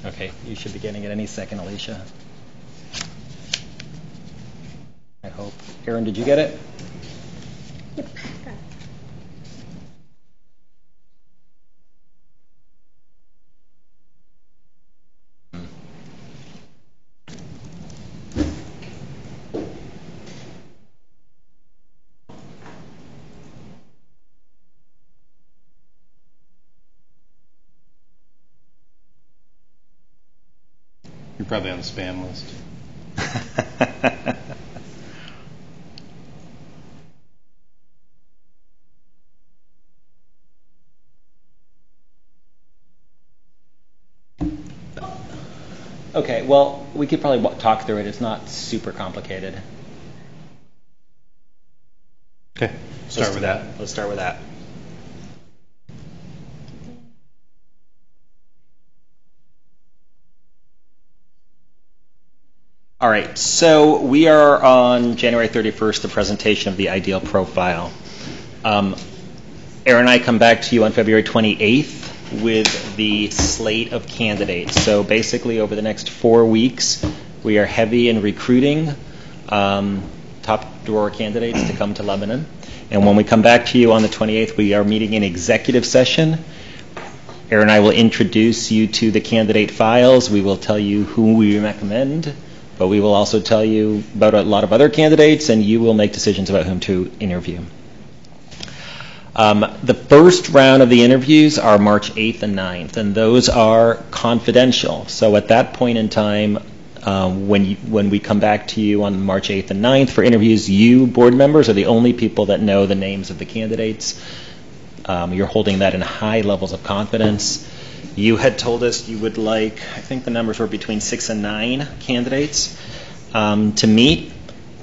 Okay, you should be getting it any second, Alicia. I hope. Aaron, did you get it? Yep. Got it. You're probably on the spam list. Okay, well, we could probably talk through it. It's not super complicated. Okay, start with that. Let's start with that. All right, so we are on January 31st, the presentation of the ideal profile. Aaron and I come back to you on February 28th with the slate of candidates. So basically over the next 4 weeks, we are heavy in recruiting top drawer candidates to come to Lebanon. And when we come back to you on the 28th, we are meeting in executive session. Aaron and I will introduce you to the candidate files. We will tell you who we recommend, but we will also tell you about a lot of other candidates, and you will make decisions about whom to interview. The first round of the interviews are March 8th and 9th, and those are confidential. So at that point in time, when we come back to you on March 8th and 9th for interviews, you, board members, are the only people that know the names of the candidates. You're holding that in high levels of confidence. You had told us you would like, I think the numbers were between 6 and 9 candidates to meet.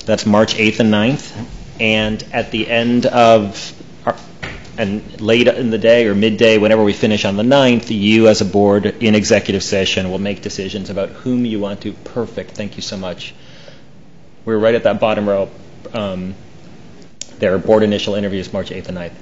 That's March 8th and 9th. And at the end of, and late in the day or midday, whenever we finish on the 9th, you as a board in executive session will make decisions about whom you want to. Perfect. Thank you so much. We're right at that bottom row. There are board initial interviews March 8th and 9th.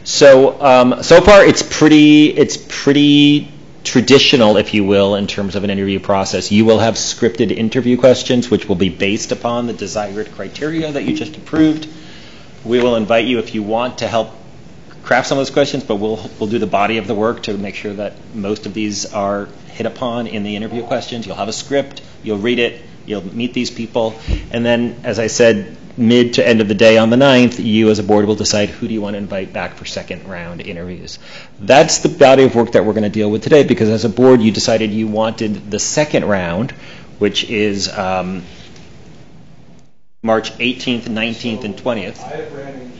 So so far it's pretty traditional, if you will, in terms of an interview process. You will have scripted interview questions, which will be based upon the desired criteria that you just approved. We will invite you if you want to help craft some of those questions, but we'll do the body of the work to make sure that most of these are hit upon in the interview questions. You'll have a script, you'll read it, you'll meet these people, and then, as I said, mid to end of the day on the 9th, you as a board will decide who do you want to invite back for second round interviews. That's the body of work that we're going to deal with today, because as a board you decided you wanted the second round, which is March 18th, 19th, and 20th. I have ran into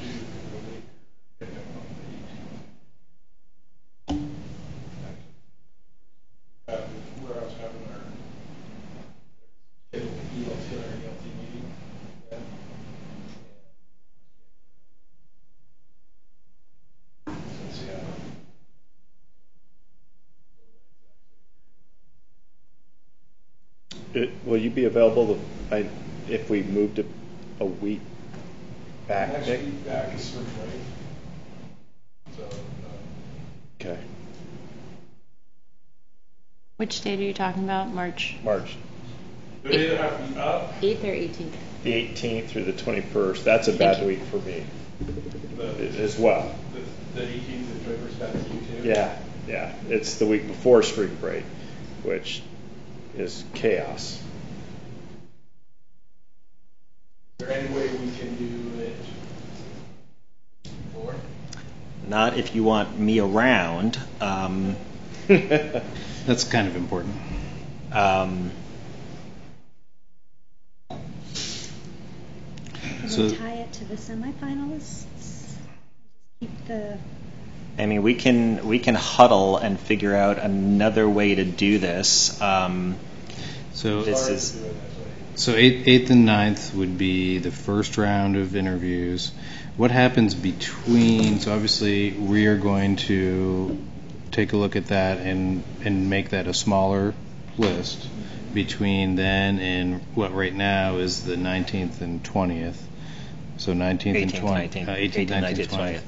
Will you be available if we moved it a week back? Next week back is spring break. So, okay. Which date are you talking about? March? March. they either have to be up 8th or 18th? The 18th through the 21st. That's a bad week for me as well. the 18th and 21st back to you too. Yeah. It's the week before spring break, which is chaos. Is there any way we can do it before? Not if you want me around. That's kind of important. Can we tie it to the semifinalists? Keep the. I mean, we can huddle and figure out another way to do this. So This is So 8th and 9th would be the first round of interviews. What happens between, so obviously we are going to take a look at that and make that a smaller list between then and what right now is the 19th and 20th. So 19th and 20th. 18th, 19th,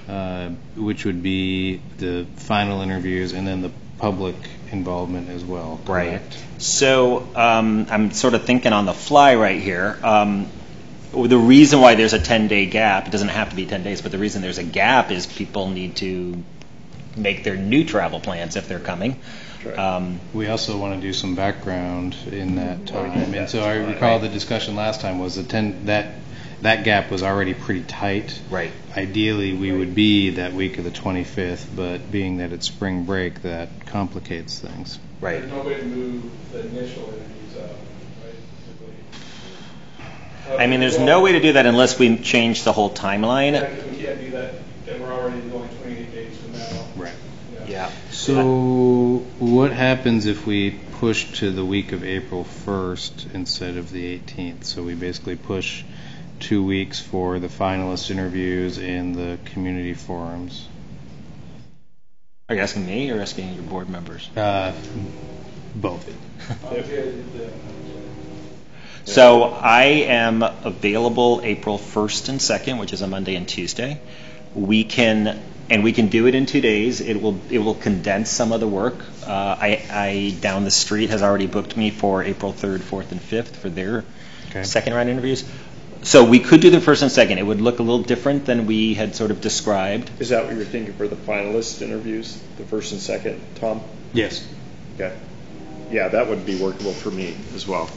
20th. Which would be the final interviews and then the public involvement as well, correct? Right. So I'm sort of thinking on the fly right here. The reason why there's a 10-day gap, it doesn't have to be 10 days, but the reason there's a gap is people need to make their new travel plans if they're coming. Right. We also want to do some background in that time. And so I recall the discussion last time was that gap was already pretty tight. Right. Ideally, we would be that week of the 25th, but being that it's spring break, that complicates things. Right. There's no way to move the initial interviews up, right? I mean, there's no way to do that unless we change the whole timeline. If we can't do that, then we're already only 28 days from now. Right. Yeah. So what happens if we push to the week of April 1st instead of the 18th? So we basically push 2 weeks for the finalist interviews and the community forums. Are you asking me or asking your board members? Both. So I am available April 1st and 2nd, which is a Monday and Tuesday. We can do it in 2 days. It will condense some of the work. I down the street has already booked me for April 3rd, 4th, and 5th for their second round interviews. So we could do the first and second. It would look a little different than we had sort of described. Is that what you're thinking for the finalist interviews, the first and second, Tom? Yes. Okay. Yeah, that would be workable for me as well.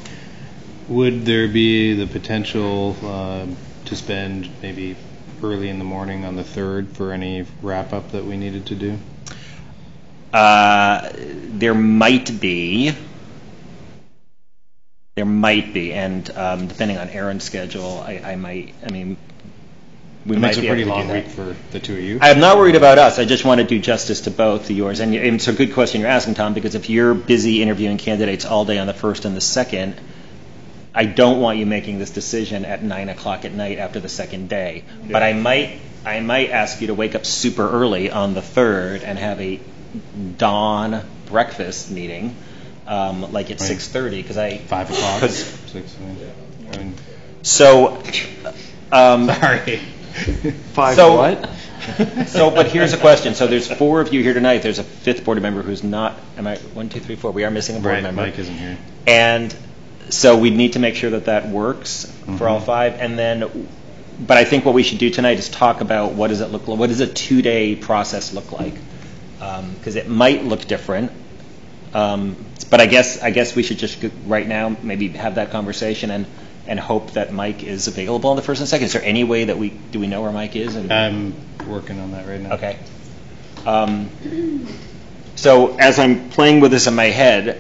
Would there be the potential to spend maybe early in the morning on the 3rd for any wrap-up that we needed to do? There might be, and depending on Aaron's schedule, we might It's a be pretty able to long do that. week for the two of you. I'm not worried about us. I just want to do justice to both of yours. And it's a good question you're asking, Tom, because if you're busy interviewing candidates all day on the 1st and the 2nd, I don't want you making this decision at 9 o'clock at night after the second day. Yeah. But I might ask you to wake up super early on the 3rd and have a dawn breakfast meeting, like at 6:30, because 5 o'clock. 6. I mean, so. Sorry. 5 so, what? But here's a question. So there's 4 of you here tonight. There's a 5th board member who's not. Am I 1, 2, 3, 4? We are missing a board member. Mike isn't here. And so we need to make sure that works for all 5. And then, but I think what we should do tonight is talk about what does it look like. What does a 2-day process look like? Because it might look different. But I guess we should just right now maybe have that conversation and hope that Mike is available on the 1st and 2nd. Is there any way that do we know where Mike is? I'm working on that right now. Okay. So as I'm playing with this in my head,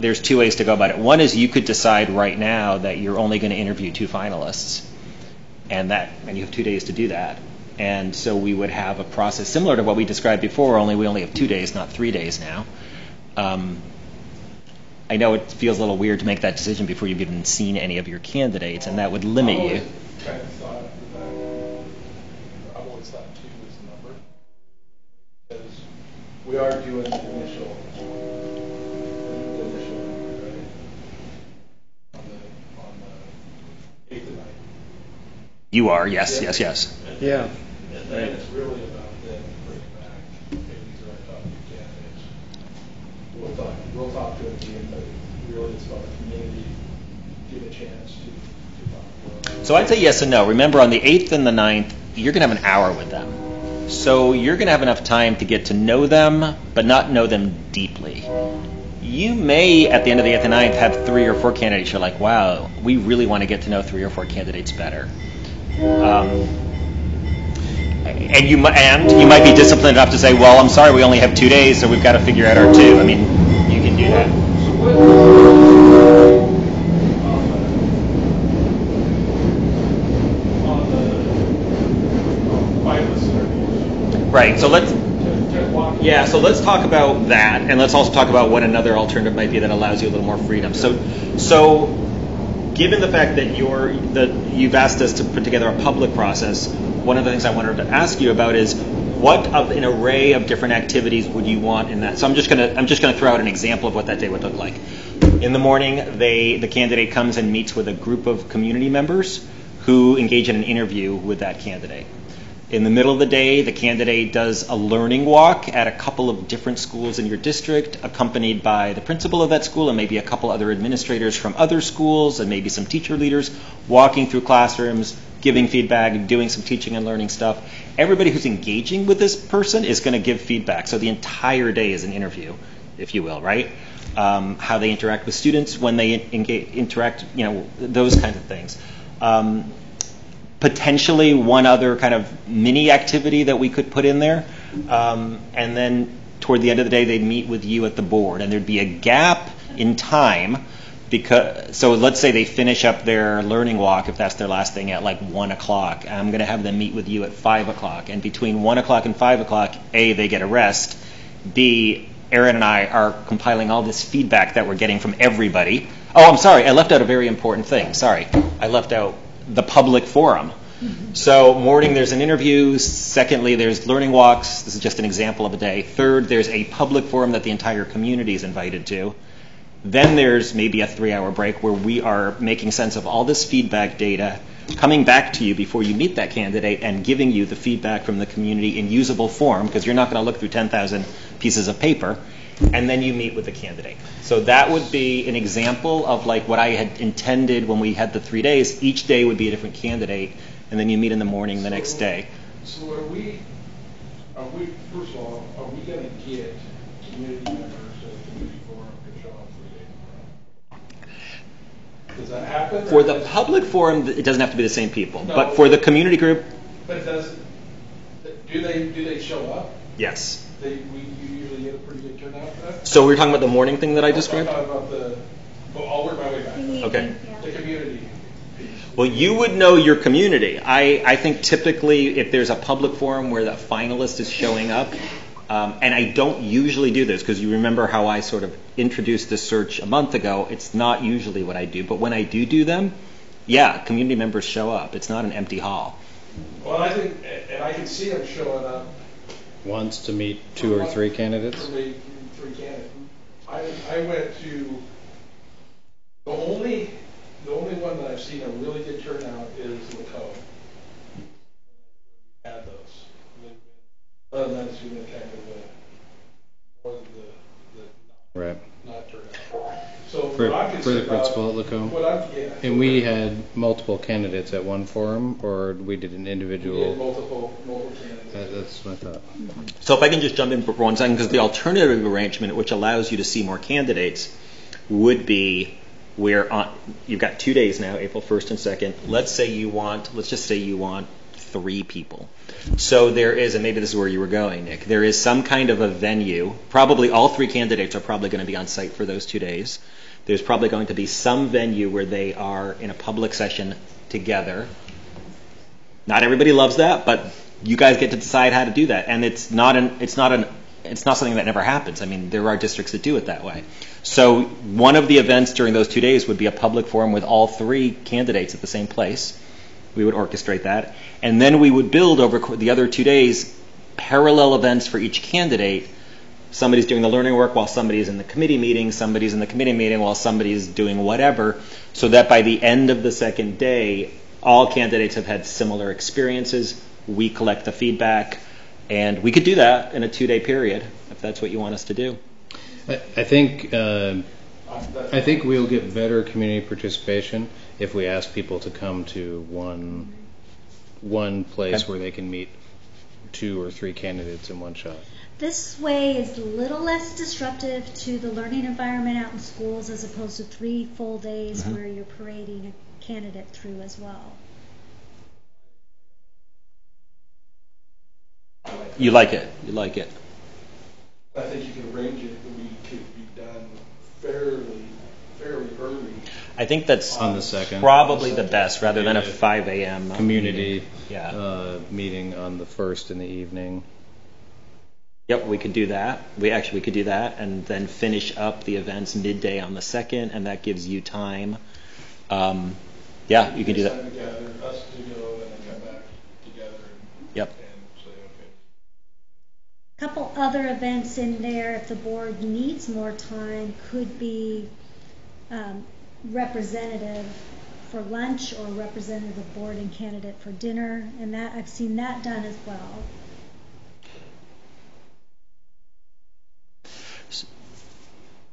there's 2 ways to go about it. One is you could decide right now that you're only going to interview 2 finalists, and you have 2 days to do that. And so we would have a process similar to what we described before, only we only have 2 days, not 3 days now. I know it feels a little weird to make that decision before you've even seen any of your candidates, and that would limit you. I've always thought 2 is the number, because we are doing the initial, right? You are, yes, yes, yes. Yeah. And then it's really about them bringing back, okay, these are our top two candidates. We'll talk to them again, but really it's about the community, give a chance to talk to them. So I'd say yes and no. Remember, on the 8th and the 9th, you're going to have an hour with them. So you're going to have enough time to get to know them, but not know them deeply. You may, at the end of the 8th and 9th, have 3 or 4 candidates. You're like, wow, we really want to get to know 3 or 4 candidates better. And you might be disciplined enough to say, well, I'm sorry, we only have 2 days, so we've got to figure out our 2. I mean, you can do that. Right. So let's talk about that, and let's also talk about what another alternative might be that allows you a little more freedom. So given the fact that you've asked us to put together a public process, one of the things I wanted to ask you about is what of an array of different activities would you want in that? So I'm just gonna throw out an example of what that day would look like. In the morning, the candidate comes and meets with a group of community members who engage in an interview with that candidate. In the middle of the day, the candidate does a learning walk at a couple of different schools in your district, accompanied by the principal of that school and maybe a couple other administrators from other schools and maybe some teacher leaders walking through classrooms, giving feedback, doing some teaching and learning stuff. Everybody who's engaging with this person is going to give feedback. So the entire day is an interview, if you will, right? How they interact with students, when they interact, those kinds of things. Potentially one other kind of mini activity that we could put in there. And then toward the end of the day, they'd meet with you at the board. And there'd be a gap in time. So let's say they finish up their learning walk, if that's their last thing, at like 1 o'clock. I'm going to have them meet with you at 5 o'clock. And between 1 o'clock and 5 o'clock, A, they get a rest. B, Erin and I are compiling all this feedback that we're getting from everybody. Oh, I'm sorry. I left out a very important thing. Sorry. I left out the public forum. So morning there's an interview. Secondly, there's learning walks. This is just an example of a day. Third, there's a public forum that the entire community is invited to. Then there's maybe a 3-hour break where we are making sense of all this feedback data, coming back to you before you meet that candidate and giving you the feedback from the community in usable form, because you're not going to look through 10,000 pieces of paper. And then you meet with the candidate. So that would be an example of like what I had intended when we had the 3 days. Each day would be a different candidate, and then you meet in the morning the next day. So are we, first of all, are we going to get community members to the community forum to show up 3 days in a row? Does that happen? For the public forum, it doesn't have to be the same people. No, but for the community group, but it does. Do they show up? yes. You usually get a pretty good turnout for that? So we're talking about the morning thing that I described? I'm talking about I'll work my way back. Okay. The community piece. Well, you would know your community. I think typically if there's a public forum where the finalist is showing up, and I don't usually do this because you remember how I sort of introduced this search a month ago, it's not usually what I do. But when I do them, yeah, community members show up. It's not an empty hall. Well, I think, and I can see them showing up. Once to meet 2 or 3 candidates? For me, 3 candidates. I went to, the only one that I've seen a really good turnout is LaCoe. Had those. Other than that, it's been kind of more of the Right. not turnout. So For what I'm the concerned principal about, at LaCoe? yeah. And we had multiple candidates at one forum, or we did an We individual? did multiple candidates. That's what I thought. So if I can just jump in for 1 second, because the alternative arrangement, which allows you to see more candidates, would be where you've got 2 days now, April 1st and 2nd. Let's just say you want 3 people. So there is, and maybe this is where you were going, Nick, there is some kind of a venue. Probably all 3 candidates are probably going to be on site for those 2 days. There's probably going to be some venue where they are in a public session together. Not everybody loves that, but you guys get to decide how to do that. And it's not something that never happens. I mean, there are districts that do it that way. So one of the events during those 2 days would be a public forum with all 3 candidates at the same place. We would orchestrate that. And then we would build over the other 2 days parallel events for each candidate. Somebody's doing the learning work while somebody's in the committee meeting. Somebody's in the committee meeting while somebody's doing whatever. So that by the end of the second day, all candidates have had similar experiences. We collect the feedback, and we could do that in a 2-day period if that's what you want us to do. I think we'll get better community participation if we ask people to come to one place where they can meet 2 or 3 candidates in one shot. This way is a little less disruptive to the learning environment out in schools as opposed to 3 full days where you're parading a candidate through as well. You like it. You like it. I think you can arrange it that we could be done fairly early. I think that's on the second, probably the best, rather than a 5 a.m. community meeting on the 1st in the evening. Yep, we could do that. We could do that, and then finish up the events midday on the 2nd, and that gives you time. You can do that. Time together, us to go, and then come back together. Yep. And say, okay. Couple other events in there, if the board needs more time, could be representative for lunch or representative board and candidate for dinner, and that I've seen that done as well.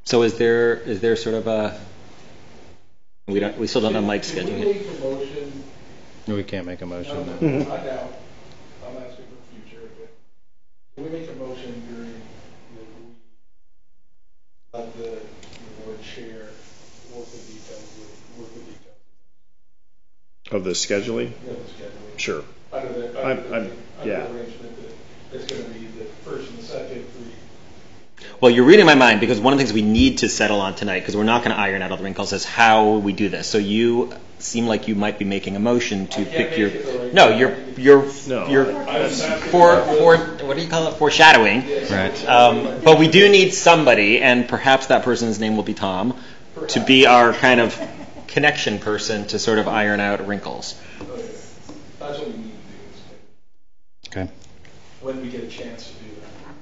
So is there sort of a we still don't have Mike's schedule Can we yet. make a motion? No, we can't make a motion. No, No. I doubt. I'm asking for the future. But can we make a motion during that we let the board chair work the details Of the scheduling? of the scheduling? Sure. Under the yeah. arrangement that it's going to be the first and the second for Well, you're reading my mind, because one of the things we need to settle on tonight, because we're not going to iron out all the wrinkles, is how we do this. So you seem like you might be making a motion to pick your. No, you're what do you call it? Foreshadowing. Right. But we do need somebody, and perhaps that person's name will be Tom, to be our kind of connection person to sort of iron out wrinkles. That's what we need to do. Okay. When we get a chance to do that.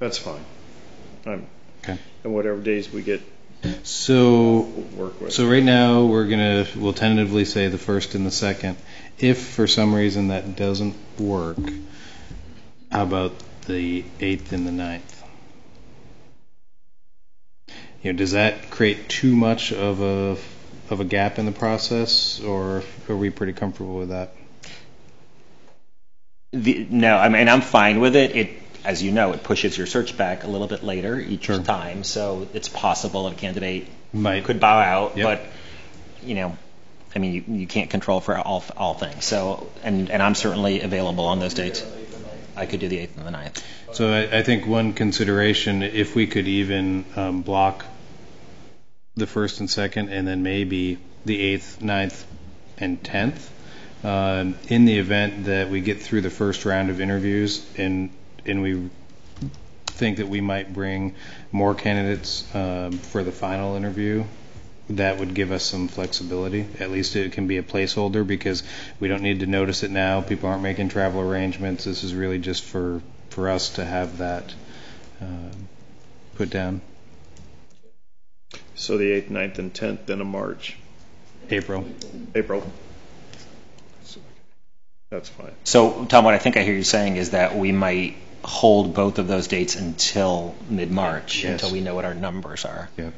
That's fine. Okay. And whatever days we get, So work with. So right now we'll tentatively say the 1st and the 2nd. If for some reason that doesn't work, how about the 8th and the 9th? Does that create too much of a gap in the process, or are we pretty comfortable with that? No, I mean, I'm fine with it. As you know, it pushes your search back a little bit later each time, so it's possible a candidate could bow out, but I mean, you can't control for all things. So, and I'm certainly available on those dates. I could do the 8th and the 9th. So I think one consideration, if we could even block the 1st and 2nd, and then maybe the 8th, 9th, and 10th, in the event that we get through the first round of interviews and we think that we might bring more candidates for the final interview, that would give us some flexibility. At least it can be a placeholder, because we don't need to notice it now. People aren't making travel arrangements. This is really just for us to have that put down. So the 8th, 9th, and 10th, then of March. April. That's fine. So, Tom, what I think I hear you saying is that we might hold both of those dates until mid-March, until we know what our numbers are. Yeah.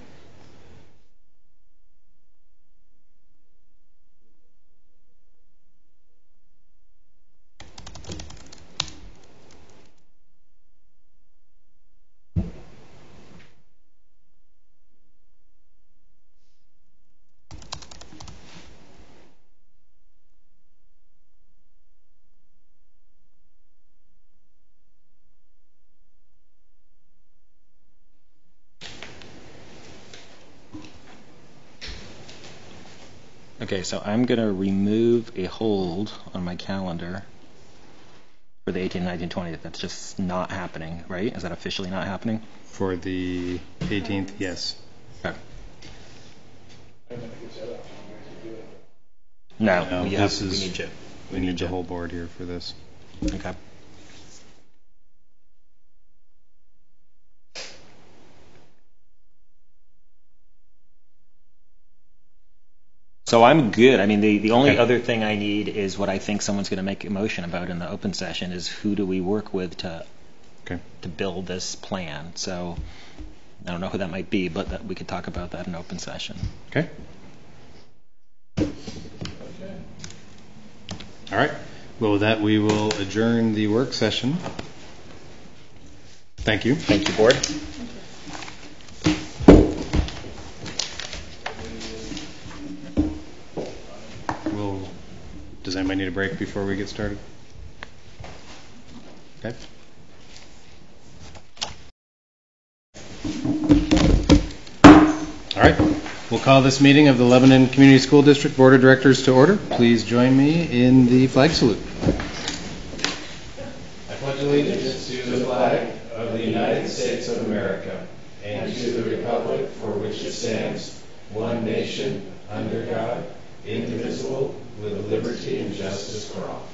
Okay, so I'm going to remove a hold on my calendar for the 18th, 19th, 20th. That's just not happening, right? Is that officially not happening? For the 18th, yes. Okay. No, we need you. We need the whole board here for this. Okay. So I'm good. I mean, the only other thing I need is what I think someone's going to make a motion about in the open session is who do we work with to build this plan. So I don't know who that might be, but we could talk about that in open session. Okay. All right. Well, with that, we will adjourn the work session. Thank you. Thank you, board. Does anybody need a break before we get started? Okay. All right. We'll call this meeting of the Lebanon Community School District Board of Directors to order. Please join me in the flag salute. I pledge allegiance to the flag of the United States of America and to the republic for which it stands, one nation, under God, indivisible, with liberty and justice for all.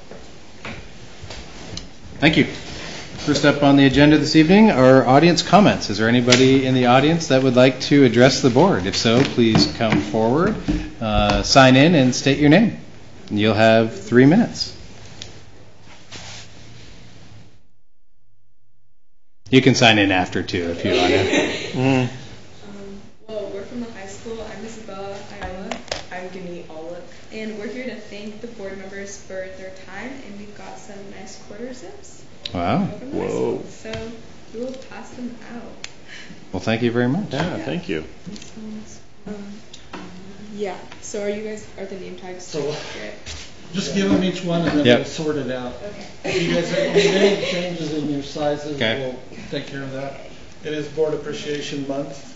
Thank you. First up on the agenda this evening are audience comments. Is there anybody in the audience that would like to address the board? If so, please come forward, sign in, and state your name. And you'll have 3 minutes. You can sign in after, too, if you want to. Well, we're from the high school. I'm Isabella Ayala. I'm Gani Olive. And we're here to thank the board members for their time, and we've got some nice quarter zips. Wow. Whoa. So we will pass them out. Well, thank you very much. Yeah, thank you. Yeah. So are the name tags So- accurate? Just give them each one and then we'll sort it out. Okay. If you guys have any changes in your sizes, Okay. we'll take care of that. It is Board Appreciation Month.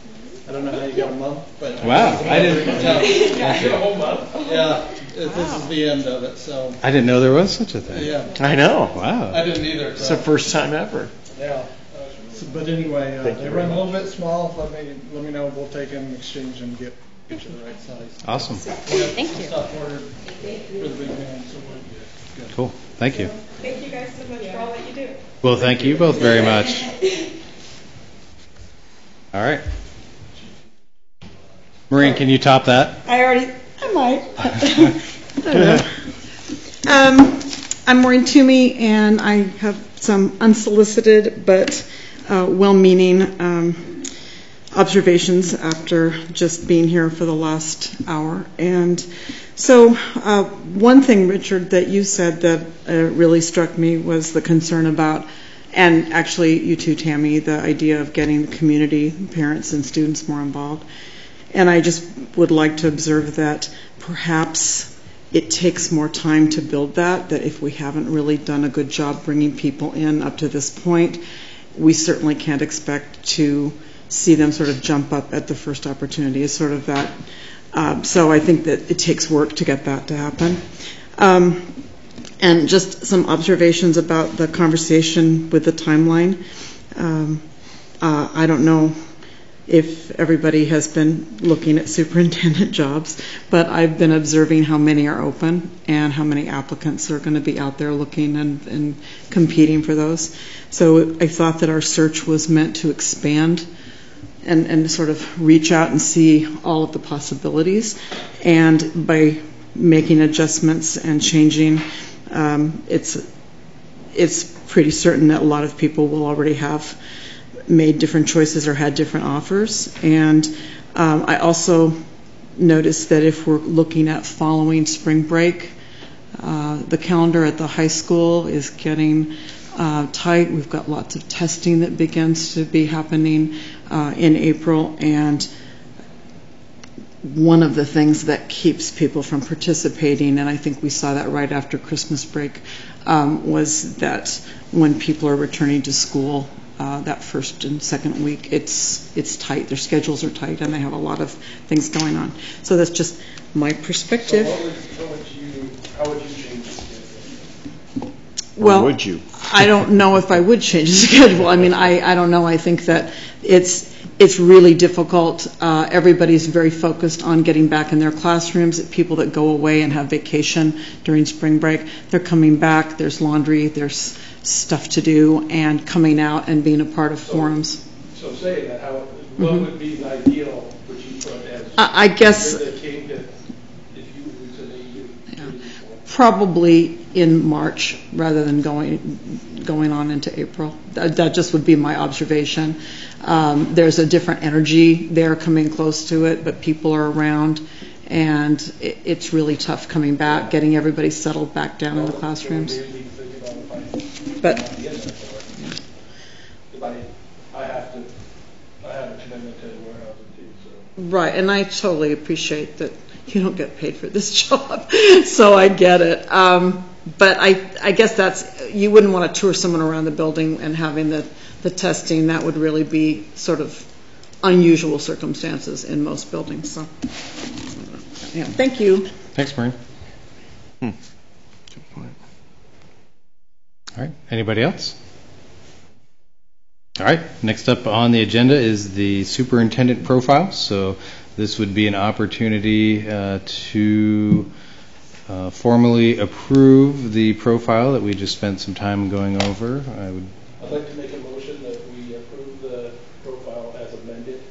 I don't know how you got a month, but Wow, I didn't. a whole month. Yeah, this is the end of it. So I didn't know there was such a thing. yeah, I know. Wow. I didn't either. It's the first time ever. Yeah. So, but anyway, Thank they you run very a little bit small. Let me know. We'll take them, exchange them, get you the right size. Awesome. Thank you. Stuff ordered for the big man, so we're good. Cool. Thank you. Thank you guys so much for all that you do. Well, thank you both very much. All right. Maureen, can you top that? I might. I don't know. I'm Maureen Toomey, and I have some unsolicited but well-meaning observations after just being here for the last hour. And so one thing, Richard, that you said that really struck me was the concern about, and actually you too, Tammy, the idea of getting the community, parents and students more involved. And I just would like to observe that perhaps it takes more time to build that if we haven't really done a good job bringing people in up to this point, we certainly can't expect to see them sort of jump up at the first opportunity. It's sort of that. So I think that it takes work to get that to happen. And just some observations about the conversation with the timeline. I don't know if everybody has been looking at superintendent jobs, but I've been observing how many are open and how many applicants are going to be out there looking and competing for those. So I thought that our search was meant to expand and sort of reach out and see all of the possibilities. And by making adjustments and changing, it's pretty certain that a lot of people will already have made different choices or had different offers. And I also noticed that if we're looking at following spring break, the calendar at the high school is getting tight. We've got lots of testing that begins to be happening in April, and one of the things that keeps people from participating, and I think we saw that right after Christmas break, was that when people are returning to school, that first and second week, it's tight. Their schedules are tight, and they have a lot of things going on. So that's just my perspective. So how would you change the schedule? Well, Or would you? I don't know if I would change the schedule. I mean, I don't know. I think that it's really difficult. Everybody's very focused on getting back in their classrooms. People that go away and have vacation during spring break, they're coming back. There's laundry. There's stuff to do, and coming out and being a part of forums. So saying that, what would be the ideal, which you put as? I guess. That came to, if probably in March rather than going on into April. That just would be my observation. There's a different energy there coming close to it, but people are around, and it's really tough coming back, getting everybody settled back down in the classrooms. But I have a commitment to warehousing too. So. Right, and I totally appreciate that you don't get paid for this job, so I get it. But I guess you wouldn't want to tour someone around the building and having the testing. That would really be sort of unusual circumstances in most buildings. So, yeah, thank you. Thanks, Maureen. Good point. All right, anybody else? All right, next up on the agenda is the superintendent profile. So this would be an opportunity to formally approve the profile that we just spent some time going over. I'd like to make a motion that we approve the profile as amended.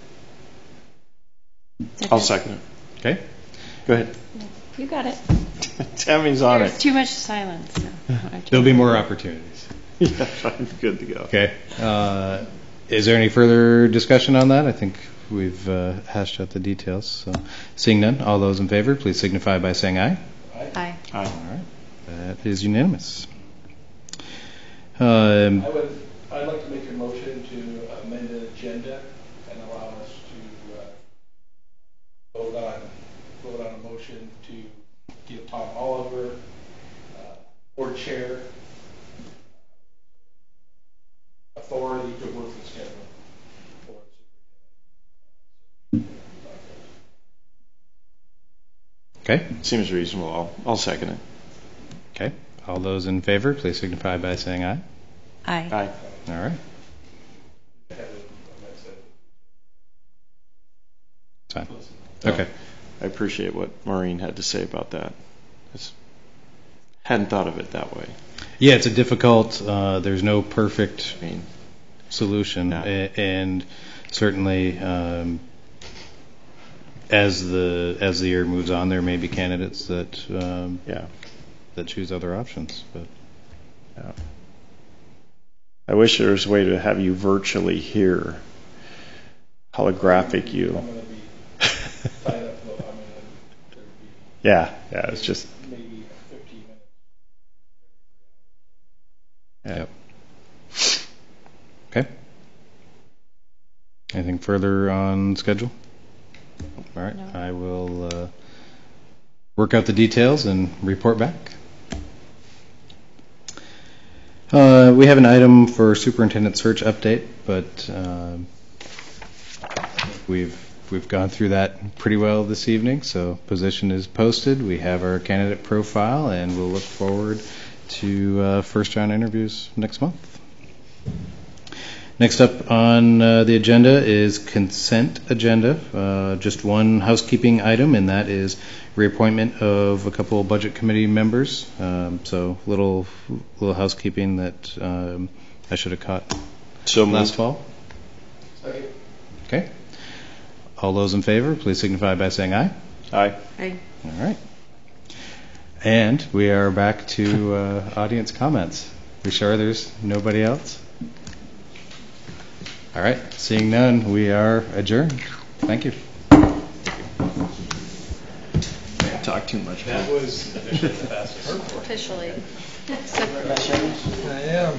I'll second it. Okay. Go ahead. You got it. Tammy's on There's it. too much silence. So There'll be more opportunities. Yeah, I'm good to go. Okay. Is there any further discussion on that? I think we've hashed out the details. So, seeing none, all those in favor, please signify by saying aye. Aye. Aye. All right. That is unanimous. I'd like to make a motion to amend the agenda and allow us to vote on a motion to give Tom Oliver, board chair, authority to work the schedule for the superintendent. Okay. Seems reasonable. I'll second it. Okay. All those in favor, please signify by saying aye. Aye. Aye. All right. It's fine. Okay. I appreciate what Maureen had to say about that. Hadn't thought of it that way. Yeah, it's a difficult. There's no perfect I mean, solution, no. And certainly, as the year moves on, there may be candidates that that choose other options. But yeah. I wish there was a way to have you virtually hear, holographic you. I'm going to be tied up. Yeah, it's just. Maybe 15 Yep. minutes. Okay. Anything further on schedule? All right. No. I will work out the details and report back. We have an item for superintendent search update, but we've gone through that pretty well this evening. So position is posted. We have our candidate profile, and we'll look forward to first round interviews next month. Next up on the agenda is consent agenda. Just one housekeeping item, and that is reappointment of a couple of budget committee members. So little housekeeping that I should have caught last fall. Second. Okay. All those in favor, please signify by saying aye. Aye. Aye. All right. And we are back to audience comments. We sure there's nobody else? All right. Seeing none, we are adjourned. Thank you. Talk too much. That was officially the fastest. Officially. I am.